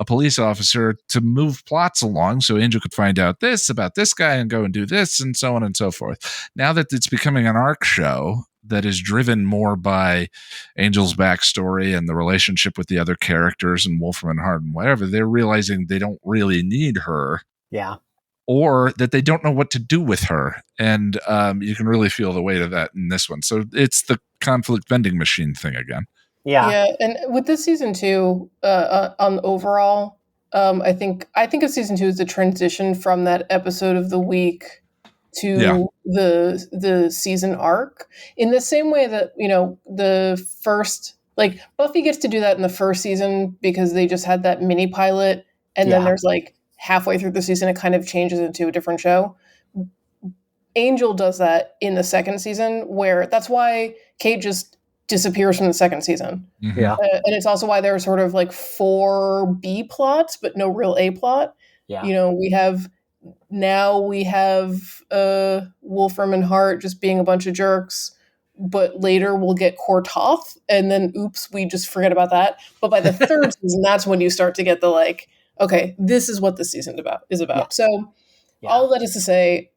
a police officer to move plots along so Angel could find out this about this guy and go and do this and so on and so forth. Now that it's becoming an arc show that is driven more by Angel's backstory and the relationship with the other characters and Wolfram and Hart and whatever, they're realizing they don't really need her. Yeah. or that they don't know what to do with her. And you can really feel the weight of that in this one. So it's the conflict vending machine thing again. Yeah, and with this season too, on overall, I think of season 2 as the transition from that episode of the week to the season arc, in the same way that the first, like, Buffy gets to do that in the first season because they just had that mini pilot, and then there's like halfway through the season it kind of changes into a different show. Angel does that in the second season, where that's why Kate just disappears from the second season. Mm-hmm. Yeah. And it's also why there are sort of like 4 B plots, but no real A plot. Yeah. We have Wolfram and Hart just being a bunch of jerks, but later we'll get Kortoth, and then oops, we just forget about that. But by the third season, that's when you start to get the like, okay, this is what this season is about. Yeah. So all that is to say,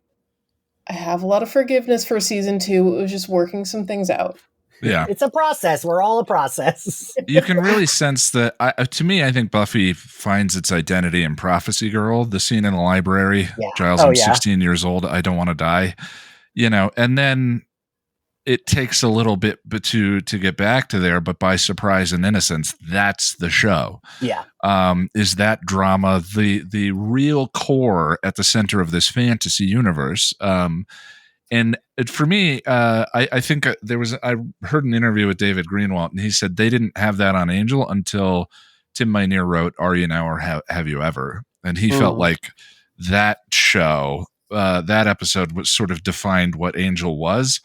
I have a lot of forgiveness for season 2. It was just working some things out. Yeah. It's a process. We're all a process. You can really sense that. To me, I think Buffy finds its identity in Prophecy Girl, the scene in the library. Yeah. Giles, I'm 16 years old. I don't want to die. And then it takes a little bit to get back to there, but by surprise and innocence, that's the show. Yeah. Is that drama the real core at the center of this fantasy universe? And for me, I think I heard an interview with David Greenwalt, and he said they didn't have that on Angel until Tim Minear wrote Are You Now or Have You Ever? And he felt like that show, that episode was sort of defined what Angel was,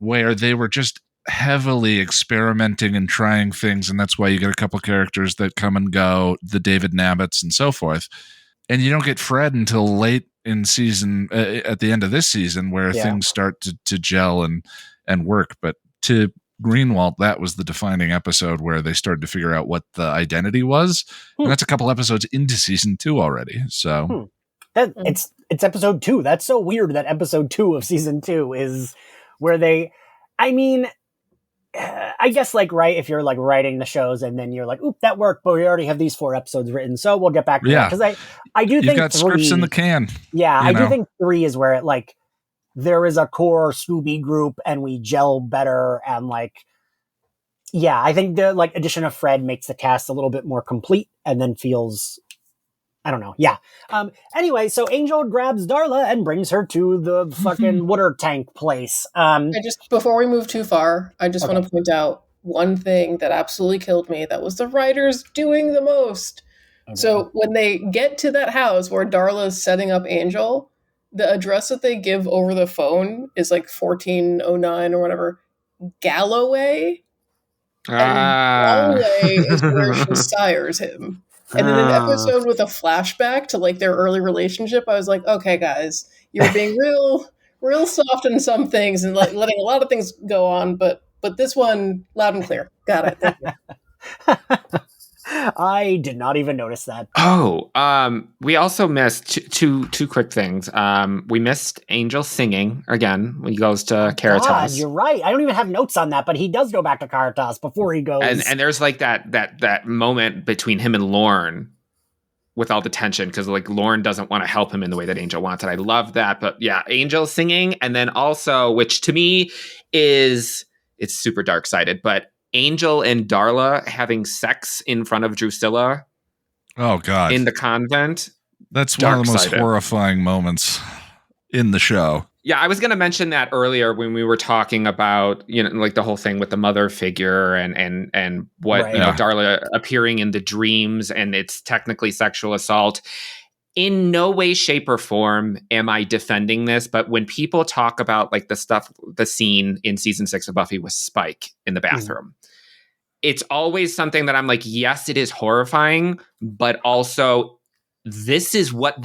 where they were just heavily experimenting and trying things. And that's why you get a couple characters that come and go, the David Nabbits and so forth. And you don't get Fred until late in season, at the end of this season, where things start to gel and work. But to Greenwalt, that was the defining episode where they started to figure out what the identity was. And that's a couple episodes into season 2 already. So it's episode 2. That's so weird that episode 2 of season 2 is where I guess, like, right, if you're like writing the shows and then you're like, oop, that worked, but we already have these 4 episodes written, so we'll get back to that. Because I do think you've got 3, scripts in the can. Yeah, I do think 3 is where it, like, there is a core Scooby group and we gel better, and like, I think the like addition of Fred makes the cast a little bit more complete and then feels, I don't know. Yeah. Anyway, so Angel grabs Darla and brings her to the fucking water tank place. Before we move too far, I just want to point out one thing that absolutely killed me. That was the writers doing the most. Okay. So when they get to that house where Darla is setting up Angel, the address that they give over the phone is like 1409 or whatever, Galloway. And Galloway is where she sires him. And in an episode with a flashback to like their early relationship, I was like, okay, guys, you're being real soft in some things and like letting a lot of things go on, but this one, loud and clear. Got it. Thank you. I did not even notice that. We also missed two quick things. We missed Angel singing again when he goes to Caritas. God, you're right. I don't even have notes on that, but he does go back to Caritas before he goes. And there's like that moment between him and Lorne with all the tension, because like Lorne doesn't want to help him in the way that Angel wants, and I love that. But yeah, Angel singing, and then also, which to me it's super dark-sided, but Angel and Darla having sex in front of Drusilla. Oh God! In the convent. That's one of the most horrifying moments in the show. Yeah, I was going to mention that earlier when we were talking about, like the whole thing with the mother figure and what, Darla appearing in the dreams, and it's technically sexual assault. In no way, shape, or form am I defending this, but when people talk about like the scene in season 6 of Buffy with Spike in the bathroom, it's always something that I'm like, yes, it is horrifying, but also this is what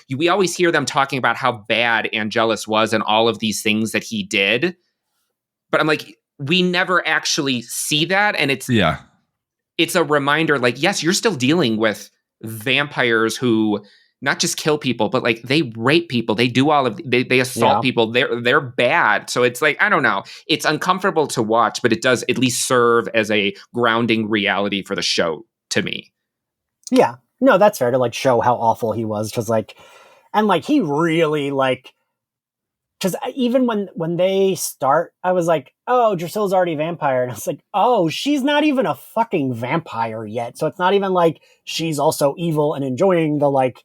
we always hear them talking about how bad Angelus was and all of these things that he did. But I'm like, we never actually see that. And it's a reminder, like, yes, you're still dealing with vampires who not just kill people, but like they rape people. They do they assault people. They're bad. So it's like, I don't know. It's uncomfortable to watch, but it does at least serve as a grounding reality for the show to me. Yeah. No, that's fair to like show how awful he was. Cause like, And like he really like, because even when they start, I was like, oh, Drusilla's already a vampire. And I was like, oh, she's not even a fucking vampire yet. So it's not even like she's also evil and enjoying the like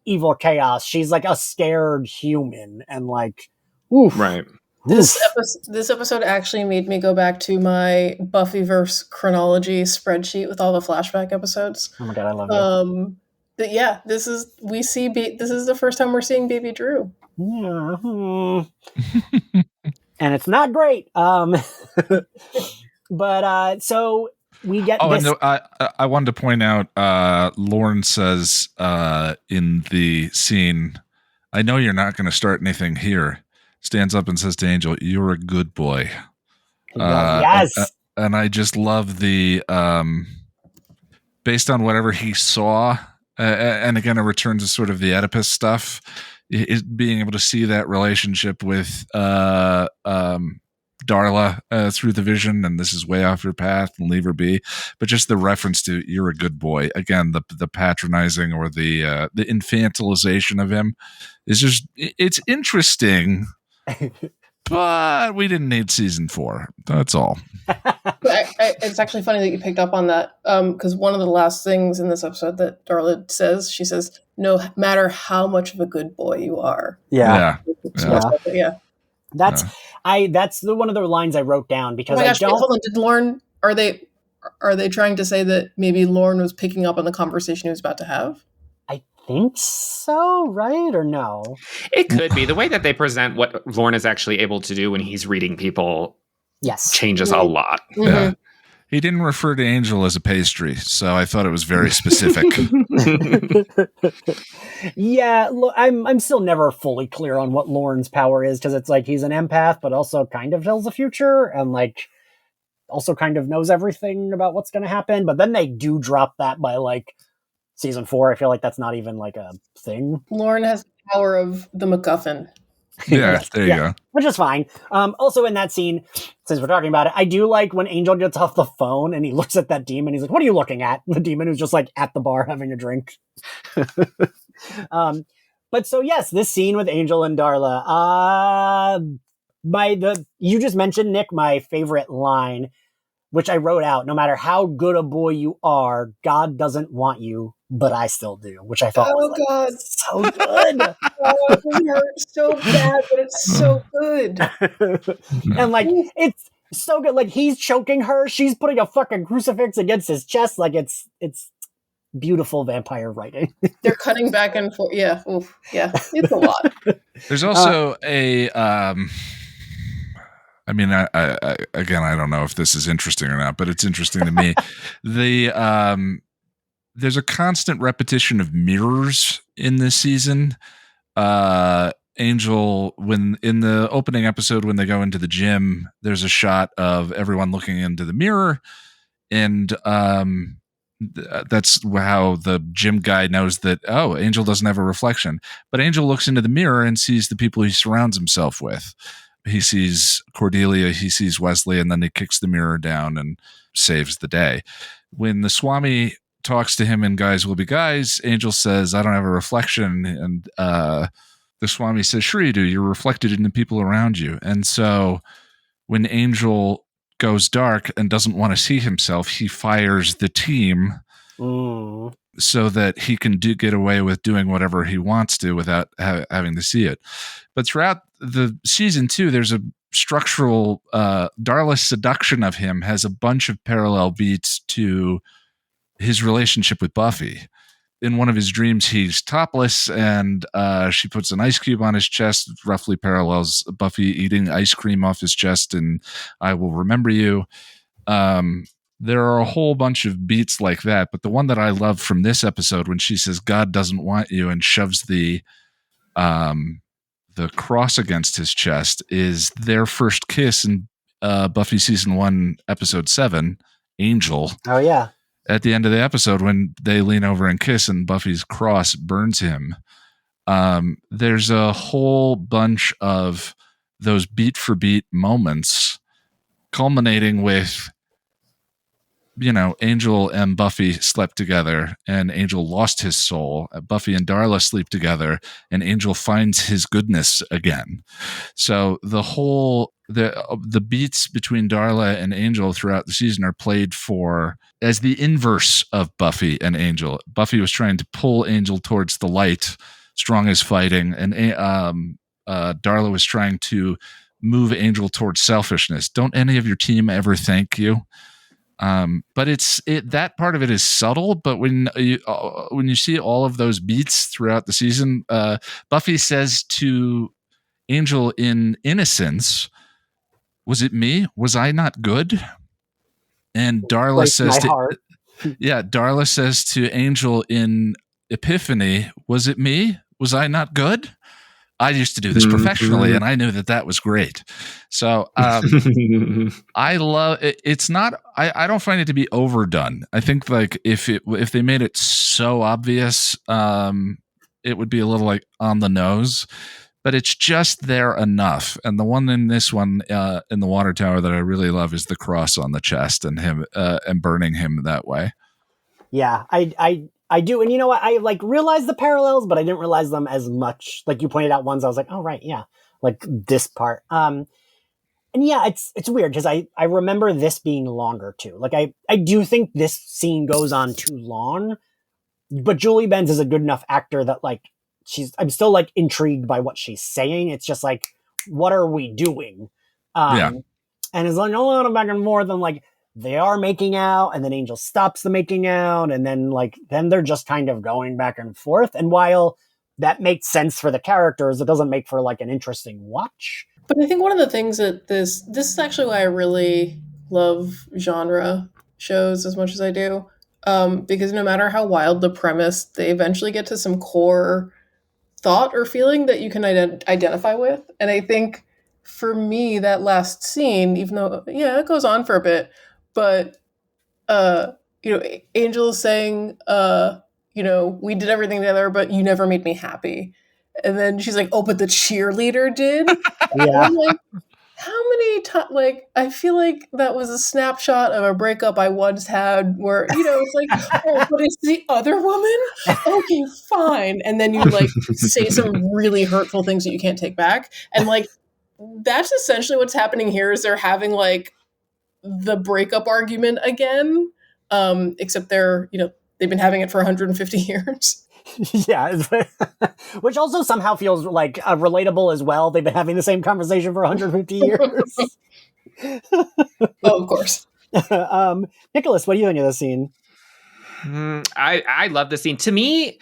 evil chaos. She's like a scared human. And like, oof. Right. This episode actually made me go back to my Buffyverse chronology spreadsheet with all the flashback episodes. Oh my god, I love you. But yeah, this is the first time we're seeing Baby Drew. Yeah. And it's not great. But so we get this. And I wanted to point out, Lauren says in the scene, I know you're not going to start anything here. Stands up and says to Angel, you're a good boy. Yes. And I just love the, based on whatever he saw, and again, it returns to sort of the Oedipus stuff, being able to see that relationship with Darla through the vision, and this is way off your path and leave her be. But just the reference to you're a good boy, again, the patronizing or the infantilization of him is just, it's interesting. But we didn't need season 4. That's all. It's actually funny that you picked up on that, because one of the last things in this episode that Darla says, she says, no matter how much of a good boy you are. Yeah. That's one of the lines I wrote down because hold on. Did Lauren, are they trying to say that maybe Lauren was picking up on the conversation he was about to have? I think so, right? Or no? It could be. The way that they present what Lauren is actually able to do when he's reading people changes a lot. Mm-hmm. Yeah. He didn't refer to Angel as a pastry, so I thought it was very specific. Yeah, look, I'm still never fully clear on what Lauren's power is, because it's like he's an empath, but also kind of tells the future, and like also kind of knows everything about what's going to happen. But then they do drop that by like season 4. I feel like that's not even like a thing. Lauren has the power of the MacGuffin. Yeah, there you go. Which is fine. Also in that scene, since we're talking about it, I do like when Angel gets off the phone and he looks at that demon. He's like, what are you looking at? The demon who's just like at the bar having a drink. But so yes, this scene with Angel and Darla, you just mentioned, Nick, my favorite line, which I wrote out: no matter how good a boy you are, God doesn't want you, but I still do, which I thought was God, so good. It hurts so bad, but it's so good. And like, it's so good. Like, he's choking her. She's putting a fucking crucifix against his chest. Like, it's beautiful vampire writing. They're cutting back and forth. Yeah. Oof. Yeah. It's a lot. There's also I mean, I again, I don't know if this is interesting or not, but it's interesting to me. There's a constant repetition of mirrors in this season. Angel, when in the opening episode, when they go into the gym, there's a shot of everyone looking into the mirror, and that's how the gym guy knows that, oh, Angel doesn't have a reflection. But Angel looks into the mirror and sees the people he surrounds himself with. He sees Cordelia, he sees Wesley, and then he kicks the mirror down and saves the day. When the Swami talks to him in Guys Will Be Guys, Angel says, I don't have a reflection. And the Swami says, sure you do. You're reflected in the people around you. And so when Angel goes dark and doesn't want to see himself, he fires the team so that he can get away with doing whatever he wants to without having to see it. But throughout the season 2, there's a structural Darla's seduction of him has a bunch of parallel beats to his relationship with Buffy. In one of his dreams, he's topless, and she puts an ice cube on his chest, roughly parallels Buffy eating ice cream off his chest, and I Will Remember You. There are a whole bunch of beats like that, but the one that I love from this episode, when she says God doesn't want you and shoves the cross against his chest, is their first kiss in Buffy season 1, episode 7, Angel. Oh yeah. At the end of the episode, when they lean over and kiss and Buffy's cross burns him, there's a whole bunch of those beat for beat moments culminating with Angel and Buffy slept together, and Angel lost his soul. Buffy and Darla sleep together, and Angel finds his goodness again. So the beats between Darla and Angel throughout the season are played for as the inverse of Buffy and Angel. Buffy was trying to pull Angel towards the light, strong as fighting, and Darla was trying to move Angel towards selfishness. Don't any of your team ever thank you? But that part of it is subtle. But when you see all of those beats throughout the season, Buffy says to Angel in Innocence, "Was it me? Was I not good?" And Darla says to Angel in Epiphany, "Was it me? Was I not good? I used to do this professionally, and I knew that was great." So I love it. It's not. I don't find it to be overdone. I think like if they made it so obvious, it would be a little like on the nose. But it's just there enough. And the one in this one in the water tower that I really love is the cross on the chest and him and burning him that way. Yeah, I do. And you know what? I like realized the parallels, but I didn't realize them as much. Like you pointed out ones, I was like, oh, right. Yeah. Like this part. And yeah, it's weird because I remember this being longer too. Like I do think this scene goes on too long, but Julie Benz is a good enough actor that like, I'm still like intrigued by what she's saying. It's just like, what are we doing? And it's like a lot of back and forth and like, they are making out and then Angel stops the making out. And then they're just kind of going back and forth. And while that makes sense for the characters, it doesn't make for like an interesting watch. But I think one of the things that this is actually why I really love genre shows as much as I do. Because no matter how wild the premise, they eventually get to some core thought or feeling that you can identify with. And I think for me, that last scene, even though, it goes on for a bit, but, Angel is saying, we did everything together, but you never made me happy. And then she's like, oh, but the cheerleader did? And I'm like, how many times, I feel like that was a snapshot of a breakup I once had where, it's like, oh, but it's the other woman? Okay, fine. And then you, say some really hurtful things that you can't take back. And, that's essentially what's happening here is they're having, the breakup argument again, except they've been having it for 150 years. Yeah, which also somehow feels like relatable as well. They've been having the same conversation for 150 years. Oh, of course. Nicholas, what do you think of this scene? I love this scene. To me,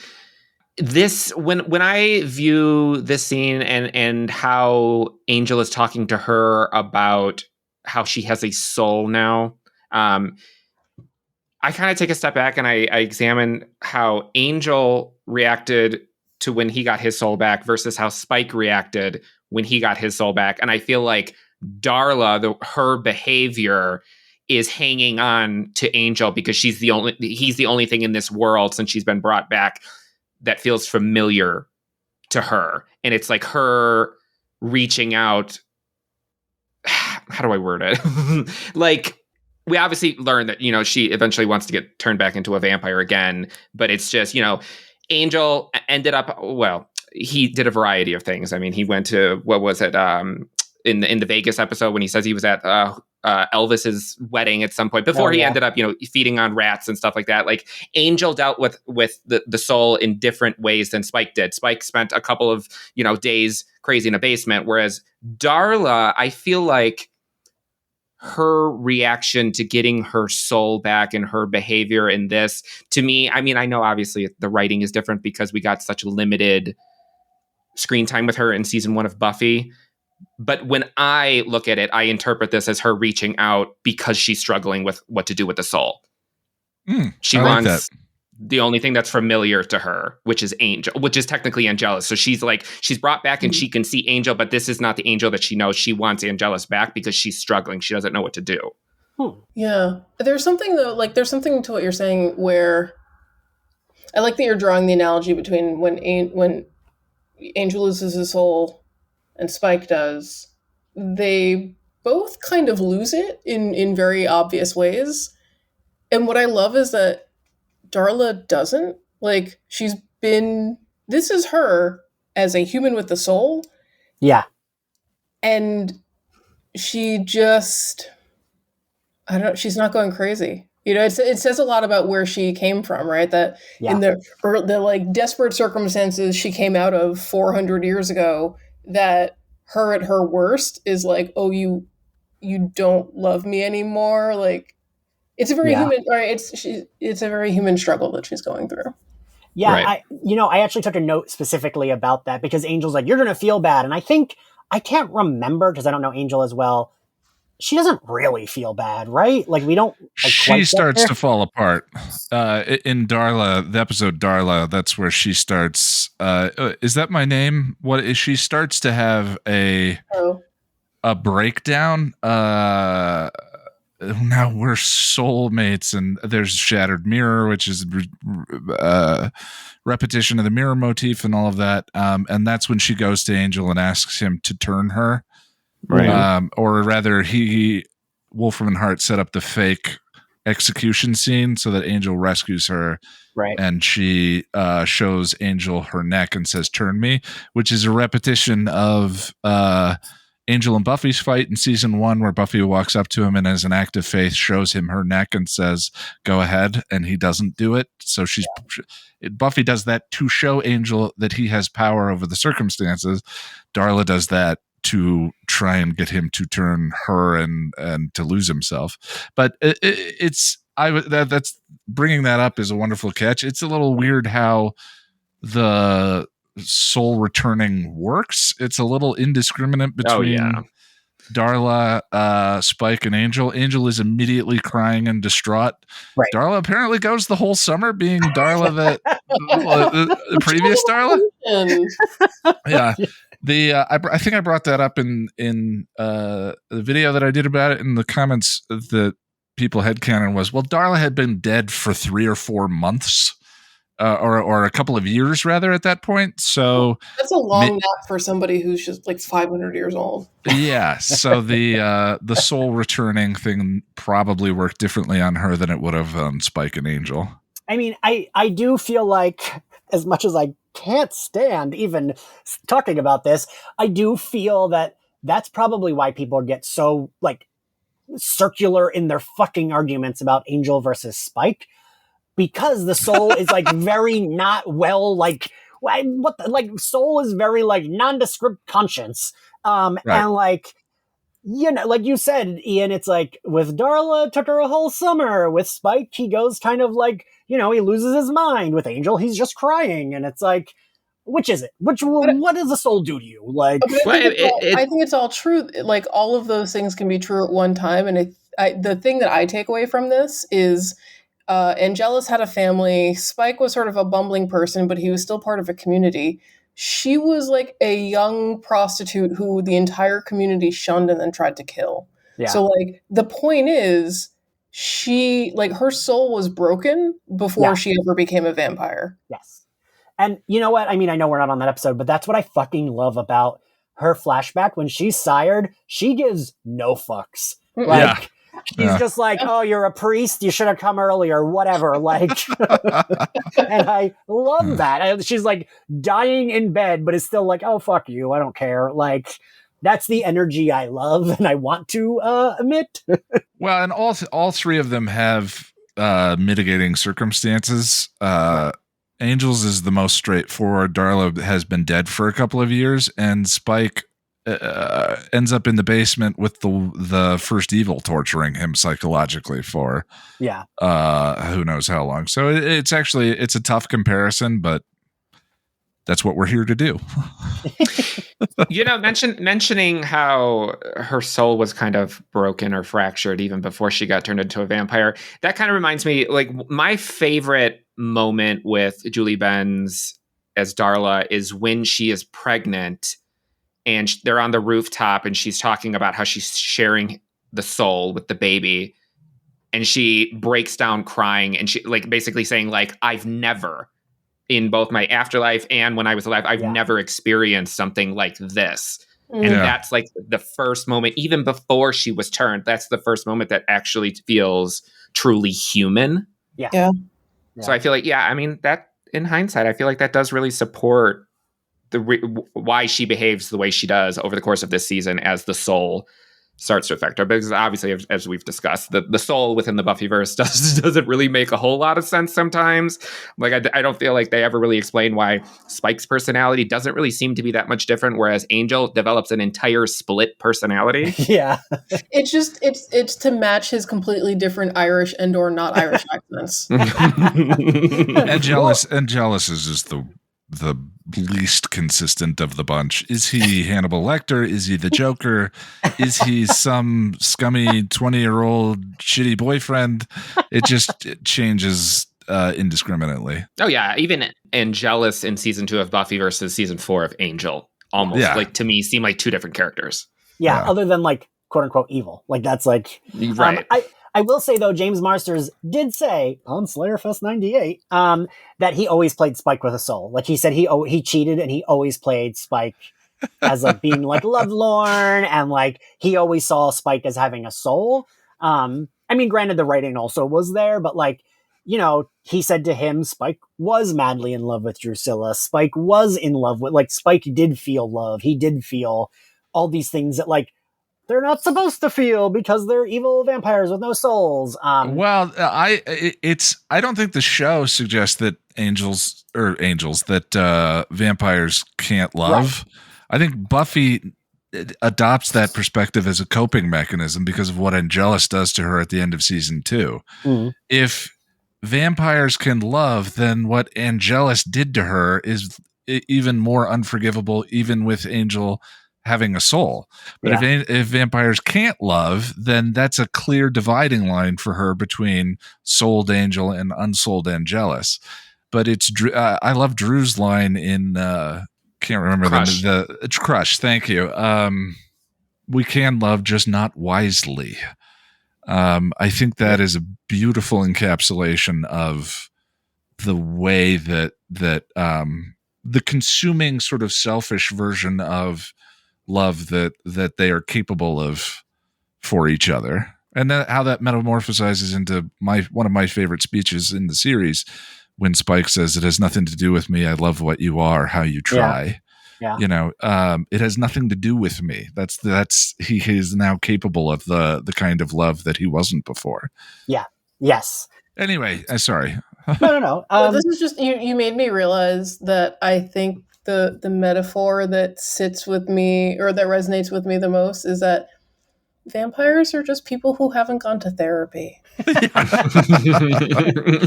this when I view this scene and how Angel is talking to her about how she has a soul now, I kind of take a step back and I examine how Angel reacted to when he got his soul back versus how Spike reacted when he got his soul back. And I feel like Darla, her behavior is hanging on to Angel because he's the only thing in this world since she's been brought back that feels familiar to her. And it's like her reaching out. How do I word it? We obviously learned that, she eventually wants to get turned back into a vampire again, but it's just, Angel ended up, he did a variety of things. I mean, he went to, what was it? In the Vegas episode when he says he was at Elvis's wedding at some point before he ended up, feeding on rats and stuff like that. Like Angel dealt with the soul in different ways than Spike did. Spike spent a couple of, days crazy in a basement. Whereas Darla, I feel like her reaction to getting her soul back and her behavior in this, to me, I mean, I know obviously the writing is different because we got such limited screen time with her in season 1 of Buffy. But when I look at it, I interpret this as her reaching out because she's struggling with what to do with the soul. She wants the only thing that's familiar to her, which is Angel, which is technically Angelus. So she's brought back and she can see Angel, but this is not the Angel that she knows. She wants Angelus back because she's struggling. She doesn't know what to do. Yeah. There's something though, there's something to what you're saying where I like that you're drawing the analogy between when Angel loses his soul and Spike does. They both kind of lose it in very obvious ways. And what I love is that Darla doesn't. Like, this is her as a human with the soul. Yeah. And she just, I don't know, she's not going crazy. It says a lot about where she came from, right? That in the like desperate circumstances she came out of 400 years ago, that her at her worst is like, oh, you don't love me anymore. Like, it's a very human, right? It's a very human struggle that she's going through. Yeah, right. I actually took a note specifically about that because Angel's like, you're going to feel bad. And I can't remember because I don't know Angel as well. She doesn't really feel bad, right? Like, we don't. Like, she starts to fall apart. In Darla, the episode Darla, that's where she starts. Is that my name? What is she starts to have a breakdown? Now we're soulmates, and there's Shattered Mirror, which is repetition of the mirror motif and all of that. And that's when she goes to Angel and asks him to turn her. Right. Or rather, Wolfram and Hart set up the fake execution scene so that Angel rescues her. Right. And she shows Angel her neck and says, "Turn me," which is a repetition of Angel and Buffy's fight in season 1, where Buffy walks up to him and as an act of faith shows him her neck and says, "Go ahead," and he doesn't do it. So Buffy does that to show Angel that he has power over the circumstances. Darla does that to try and get him to turn her and to lose himself. But that's bringing that up is a wonderful catch. It's a little weird how the soul returning works. It's a little indiscriminate between Darla, Spike, and Angel. Angel is immediately crying and distraught. Right. Darla apparently goes the whole summer being Darla, the previous Darla. Yeah. I think I brought that up in the video that I did about it. In the comments that people headcanon was, well, Darla had been dead for 3 or 4 months, or a couple of years rather at that point. So that's a long nap for somebody who's just like 500 years old. Yeah. So the soul returning thing probably worked differently on her than it would have on Spike and Angel. I mean, I do feel like, as much as I can't stand even talking about this, I do feel that that's probably why people get so like circular in their fucking arguments about Angel versus Spike, because the soul is like very not well, like soul is very like nondescript conscience. Right. And like, like you said, Ian, it's like with Darla, took her a whole summer. With Spike, he goes kind of like, he loses his mind. With Angel, he's just crying. And it's like, which is it? What does the soul do to you? Like, I think it's all true. Like, all of those things can be true at one time. And the thing that I take away from this is Angelus had a family. Spike was sort of a bumbling person, but he was still part of a community. She was like a young prostitute who the entire community shunned and then tried to kill. Yeah. So like the point is, her soul was broken before she ever became a vampire. Yes. And you know what? I mean, I know we're not on that episode, but that's what I fucking love about her flashback. When she's sired, she gives no fucks. Like, she's just like, oh, you're a priest, you should have come earlier, whatever. Like, and I love that. She's like dying in bed, but it's still like, oh, fuck you, I don't care. Like, that's the energy I love and I want to emit. Well, and all three of them have mitigating circumstances. Angel's is the most straightforward. Darla has been dead for a couple of years, and Spike ends up in the basement with the first evil torturing him psychologically for who knows how long. So it's a tough comparison, but that's what we're here to do. Mentioning how her soul was kind of broken or fractured even before she got turned into a vampire, that kind of reminds me, like, my favorite moment with Julie Benz as Darla is when she is pregnant and they're on the rooftop and she's talking about how she's sharing the soul with the baby, and she breaks down crying, and she like basically saying like, I've never, in both my afterlife and when I was alive, I've never experienced something like this. And that's like the first moment, even before she was turned, that's the first moment that actually feels truly human. Yeah. So I feel like, I mean, that in hindsight, I feel like that does really support why she behaves the way she does over the course of this season as the soul starts to affect her. Because obviously, as we've discussed, the soul within the Buffyverse doesn't really make a whole lot of sense sometimes. Like, I don't feel like they ever really explain why Spike's personality doesn't really seem to be that much different, whereas Angel develops an entire split personality. Yeah. It's just, it's to match his completely different Irish and or not Irish accents. Angelus is just the least consistent of the bunch. Is he Hannibal Lecter? Is he the Joker? Is he some scummy 20-year-old shitty boyfriend? It changes indiscriminately. Oh yeah, even Angelus in season 2 of Buffy versus season 4 of Angel almost like to me seem like two different characters. Yeah, other than like quote unquote evil. Like that's like right. I will say though, James Marsters did say on Slayerfest 98 that he always played Spike with a soul. Like he said he cheated and he always played Spike as like being like lovelorn, and like he always saw Spike as having a soul. I mean, granted the writing also was there, but like, you know, he said to him, Spike was madly in love with Drusilla. Spike was in love with, like, Spike did feel love. He did feel all these things that like they're not supposed to feel because they're evil vampires with no souls. I don't think the show suggests that vampires can't love. Right. I think Buffy adopts that perspective as a coping mechanism because of what Angelus does to her at the end of season 2. Mm-hmm. If vampires can love, then what Angelus did to her is even more unforgivable, even with Angel having a soul. But if vampires can't love, then that's a clear dividing line for her between souled Angel and unsouled Angelus. But it's I love Drew's line in can't remember the Crush. Thank you. We can love, just not wisely. I think that is a beautiful encapsulation of the way that the consuming sort of selfish version of love that they are capable of for each other, and how that metamorphosizes into one of my favorite speeches in the series when Spike says, "It has nothing to do with me. I love what you are, how you try." Yeah. You know, it has nothing to do with me. He is now capable of the kind of love that he wasn't before. Yeah. Yes. Anyway, sorry. No. This is just you made me realize that I think the metaphor that sits with me or that resonates with me the most is that vampires are just people who haven't gone to therapy.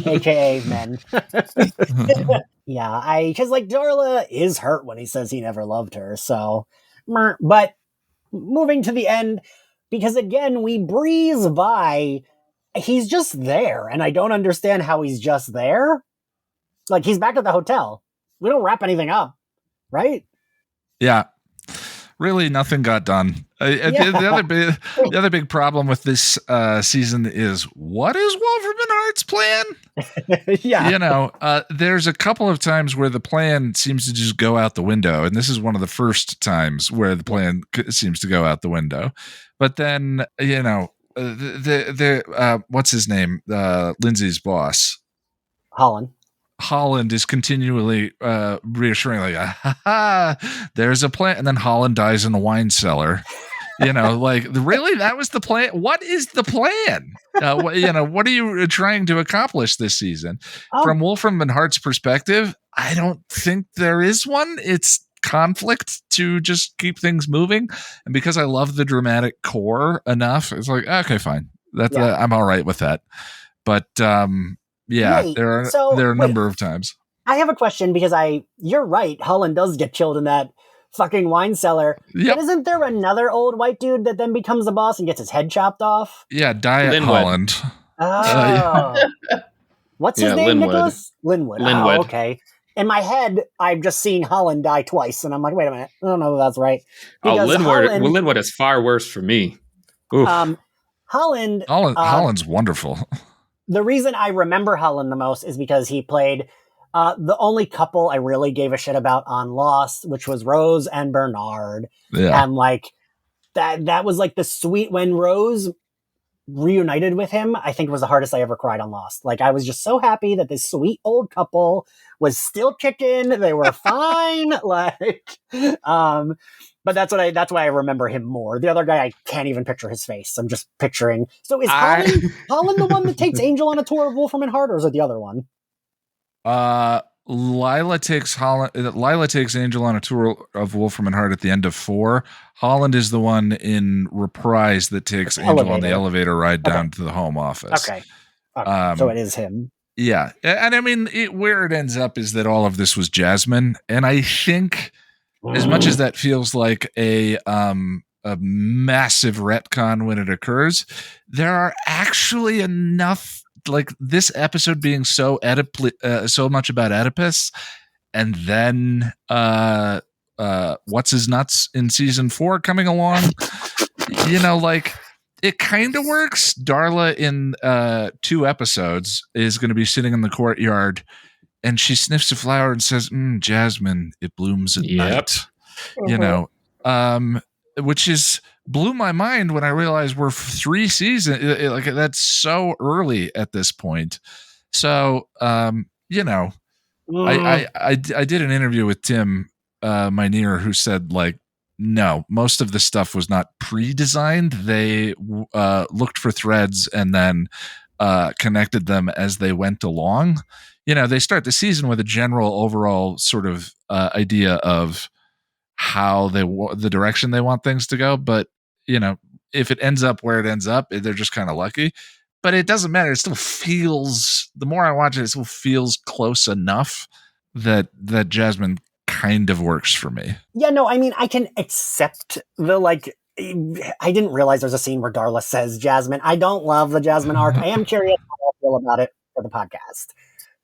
AKA men. Yeah, because like Darla is hurt when he says he never loved her. So, but moving to the end, because again, we breeze by, he's just there. And I don't understand how he's just there. Like he's back at the hotel. We don't wrap anything up. Right? Yeah. Really, nothing got done. The other big problem with this season is, what is Wolfram and Hart's plan? Yeah. You know, there's a couple of times where the plan seems to just go out the window, and this is one of the first times where the plan seems to go out the window. But then, you know, what's his name? Lindsay's boss, Holland is continually reassuring, like, there's a plan. And then Holland dies in a wine cellar. You know, like, really? That was the plan? What is the plan? You know, what are you trying to accomplish this season? From Wolfram and Hart's perspective, I don't think there is one. It's conflict to just keep things moving. And because I love the dramatic core enough, it's like, okay, fine. I'm all right with that. But, yeah, there are a number of times. I have a question because you're right. Holland does get killed in that fucking wine cellar. Yep. But isn't there another old white dude that then becomes the boss and gets his head chopped off? Yeah, Diet Holland. Oh. What's his name, Linwood. Nicholas? Linwood. Oh, okay. In my head, I've just seen Holland die twice, and I'm like, wait a minute. I don't know if that's right. Because Linwood is far worse for me. Holland's wonderful. The reason I remember Holland the most is because he played The only couple I really gave a shit about on Lost, which was Rose and Bernard. Yeah. And like that was like the sweet when Rose reunited with him, I think it was the hardest I ever cried on Lost. Like I was just so happy that this sweet old couple was still kicking. They were fine. Like, but that's why I remember him more. The other guy, I can't even picture his face. I'm just picturing. So is Holland the one that takes Angel on a tour of Wolfram and Hart, or is it the other one? Lila takes Angel on a tour of Wolfram and Hart at the end of 4. Holland is the one in Reprise that takes Angel on the elevator ride down to the home office. Okay. So it is him. Yeah. And I mean, where it ends up is that all of this was Jasmine. And I think as much as that feels like a massive retcon when it occurs, there are actually enough, like this episode being so much about Oedipus, and then what's his nuts in season 4 coming along, like it kind of works. Darla in 2 episodes is going to be sitting in the courtyard, and she sniffs a flower and says, "Jasmine, it blooms at night." Which is blew my mind when I realized we're 3 seasons. Like that's so early at this point. So, I did an interview with Tim Minear, who said like, no, most of the stuff was not pre-designed. They looked for threads and then connected them as they went along. They start the season with a general overall sort of idea of how the direction they want things to go, but if it ends up where it ends up, they're just kind of lucky. But it doesn't matter. It still feels, the more I watch it, it still feels close enough that Jasmine kind of works for me. Yeah, no, I mean, I can accept the like. I didn't realize there's a scene where Darla says Jasmine. I don't love the Jasmine arc. I am curious how I feel about it for the podcast,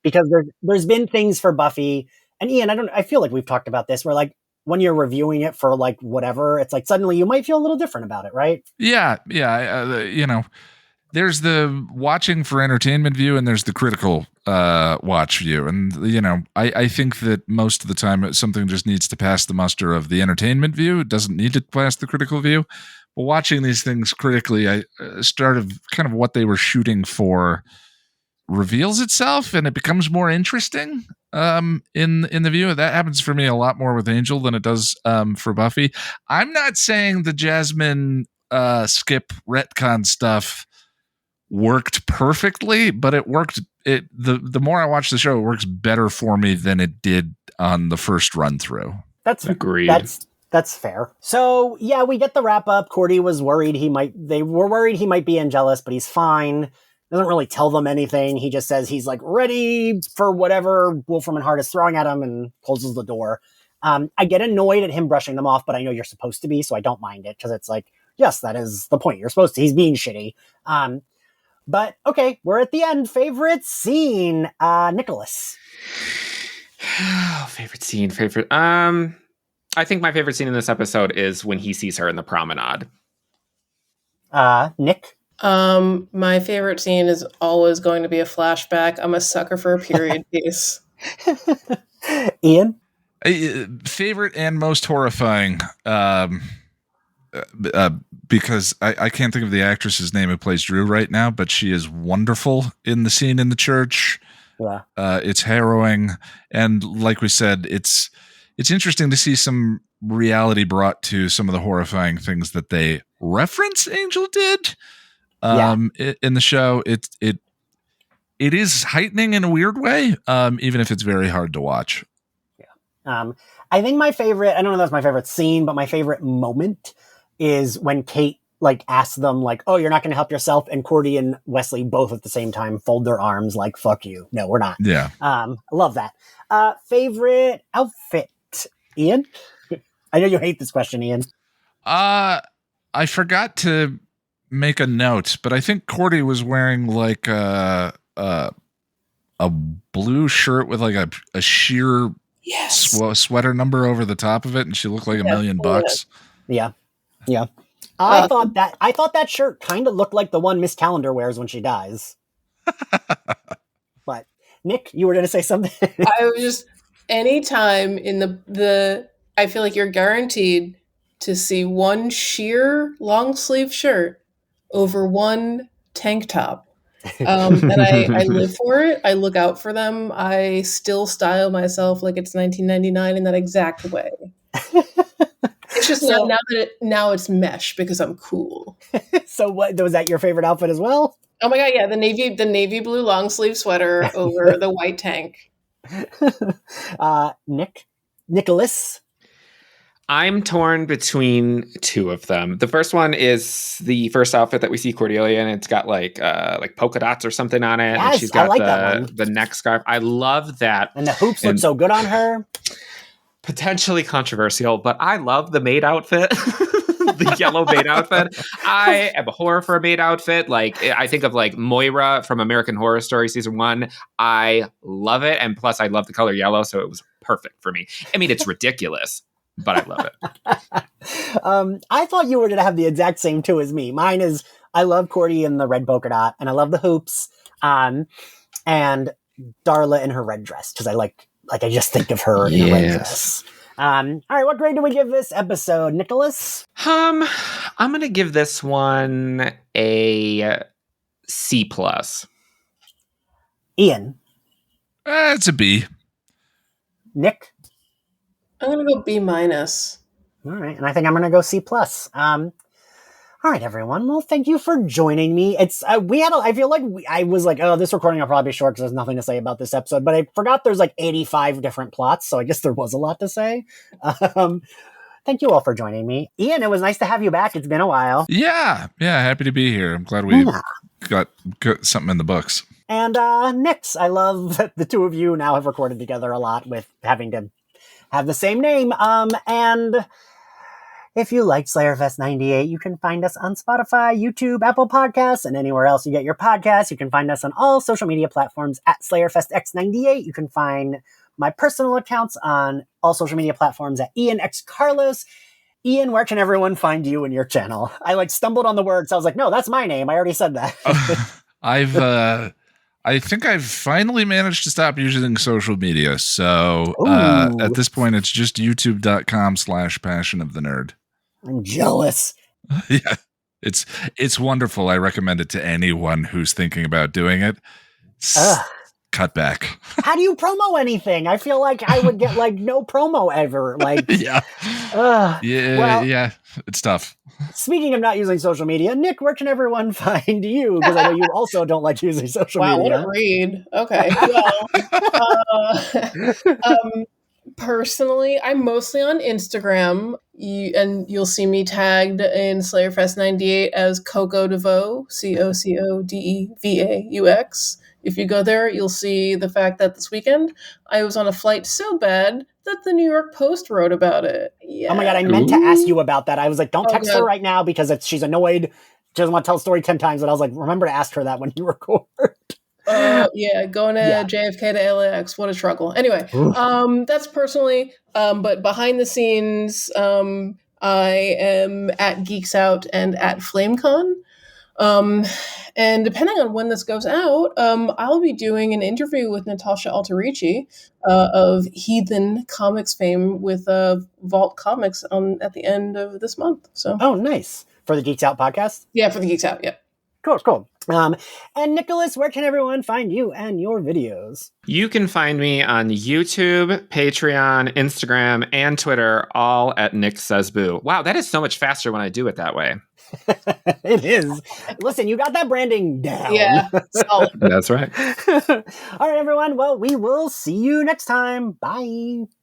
because there's been things for Buffy and Ian. I feel like we've talked about this where like, when you're reviewing it for like whatever, it's like suddenly you might feel a little different about it, right? Yeah. There's the watching for entertainment view and there's the critical watch view. And, I think that most of the time something just needs to pass the muster of the entertainment view. It doesn't need to pass the critical view. But watching these things critically, I started kind of what they were shooting for reveals itself and it becomes more interesting in the view. That happens for me a lot more with Angel than it does for Buffy. I'm not saying the Jasmine skip retcon stuff worked perfectly, but it worked. The more I watch the show, it works better for me than it did on the first run through. That's agreed. That's fair. So yeah, we get the wrap up. Cordy was worried they were worried he might be Angelus, but he's fine. Doesn't really tell them anything. He just says he's like ready for whatever Wolfram and Hart is throwing at him and closes the door. I get annoyed at him brushing them off, but I know you're supposed to be, so I don't mind it because it's like, yes, that is the point. You're supposed to. He's being shitty. But okay, we're at the end. Favorite scene, Nicholas. Favorite scene. I think my favorite scene in this episode is when he sees her in the promenade. Nick. My favorite scene is always going to be a flashback. I'm a sucker for a period piece. Ian? Favorite and most horrifying, because I can't think of the actress's name who plays Drew right now, but she is wonderful in the scene in the church. Yeah. It's harrowing. And like we said, it's interesting to see some reality brought to some of the horrifying things that they reference Angel did. In the show, it is heightening in a weird way, even if it's very hard to watch. Yeah. I think my favorite, I don't know if that's my favorite scene, but my favorite moment is when Kate like asks them like, oh, you're not going to help yourself. And Cordy and Wesley both at the same time fold their arms like, fuck you. No, we're not. Yeah. I love that. Favorite outfit, Ian? I know you hate this question, Ian. I forgot to make a note, but I think Cordy was wearing like a blue shirt with like a sheer sweater number over the top of it, and she looked like $1 million. Yeah. I thought that shirt kind of looked like the one Miss Calendar wears when she dies. But Nick, you were going to say something? I was just anytime in the I feel like you're guaranteed to see one sheer long sleeve shirt over one tank top. And I live for it. I look out for them. I still style myself like it's 1999 in that exact way. It's just now it's mesh because I'm cool. So what was that your favorite outfit as well? Oh my god, yeah, the navy blue long sleeve sweater over the white tank. Nicholas. I'm torn between two of them. The first one is the first outfit that we see Cordelia in. It's got like polka dots or something on it. Yes, and she's got I like that one. The neck scarf. I love that. And the hoops look so good on her. Potentially controversial, but I love the maid outfit. The yellow maid outfit. I am a horror for a maid outfit. Like, I think of like Moira from American Horror Story season 1. I love it. And plus I love the color yellow. So it was perfect for me. I mean, it's ridiculous, but I love it. I thought you were going to have the exact same two as me. Mine is, I love Cordy in the red polka dot and I love the hoops. And Darla in her red dress. Cause I I just think of her in a red dress. All right, what grade do we give this episode, Nicholas? I'm gonna give this one a C+. Ian. It's a B. Nick. I'm gonna go B-. All right, and I think I'm gonna go C+. All right, everyone. Well, thank you for joining me. I feel like I was like, oh, this recording will probably be short because there's nothing to say about this episode, but I forgot there's like 85 different plots, so I guess there was a lot to say. Thank you all for joining me. Ian, it was nice to have you back. It's been a while. Yeah, happy to be here. I'm glad we got something in the books. And Nix, I love that the two of you now have recorded together a lot with having to have the same name. And if you like Slayerfest 98, you can find us on Spotify, YouTube, Apple Podcasts, and anywhere else you get your podcasts. You can find us on all social media platforms at SlayerFestX98. You can find my personal accounts on all social media platforms at IanXCarlos. Ian, where can everyone find you and your channel? I stumbled on the words. So I was like, no, that's my name. I already said that. I think I've finally managed to stop using social media. So at this point, it's just youtube.com/passion of the nerd. I'm jealous. Yeah, it's wonderful. I recommend it to anyone who's thinking about doing it. Cut back. How do you promo anything? I feel like I would get no promo ever. Yeah, it's tough. Speaking of not using social media, Nick, where can everyone find you? Because I know you also don't like using social media. Wow, what a read. Okay, well, personally, I'm mostly on Instagram, and you'll see me tagged in Slayerfest 98 as Coco DeVaux, COCODEVAUX. If you go there, you'll see the fact that this weekend I was on a flight so bad that the New York Post wrote about it. Yeah. Oh my God, I meant to ask you about that. I was like, don't text her right now because she's annoyed. She doesn't want to tell the story 10 times. And I was like, remember to ask her that when you record. Going to JFK to LAX. What a struggle. Anyway, that's personally, but behind the scenes, I am at Geeks Out and at FlameCon. And depending on when this goes out, I'll be doing an interview with Natasha Alterici of Heathen Comics fame with Vault Comics at the end of this month. So, oh, nice. For the Geeks Out podcast? Yeah, for the Geeks Out, yeah. Cool. And Nicholas, where can everyone find you and your videos? You can find me on YouTube, Patreon, Instagram, and Twitter, all at Nicksaysboo. Wow, that is so much faster when I do it that way. It is. Listen, you got that branding down. Yeah, solid. That's right. All right, everyone. Well, we will see you next time. Bye.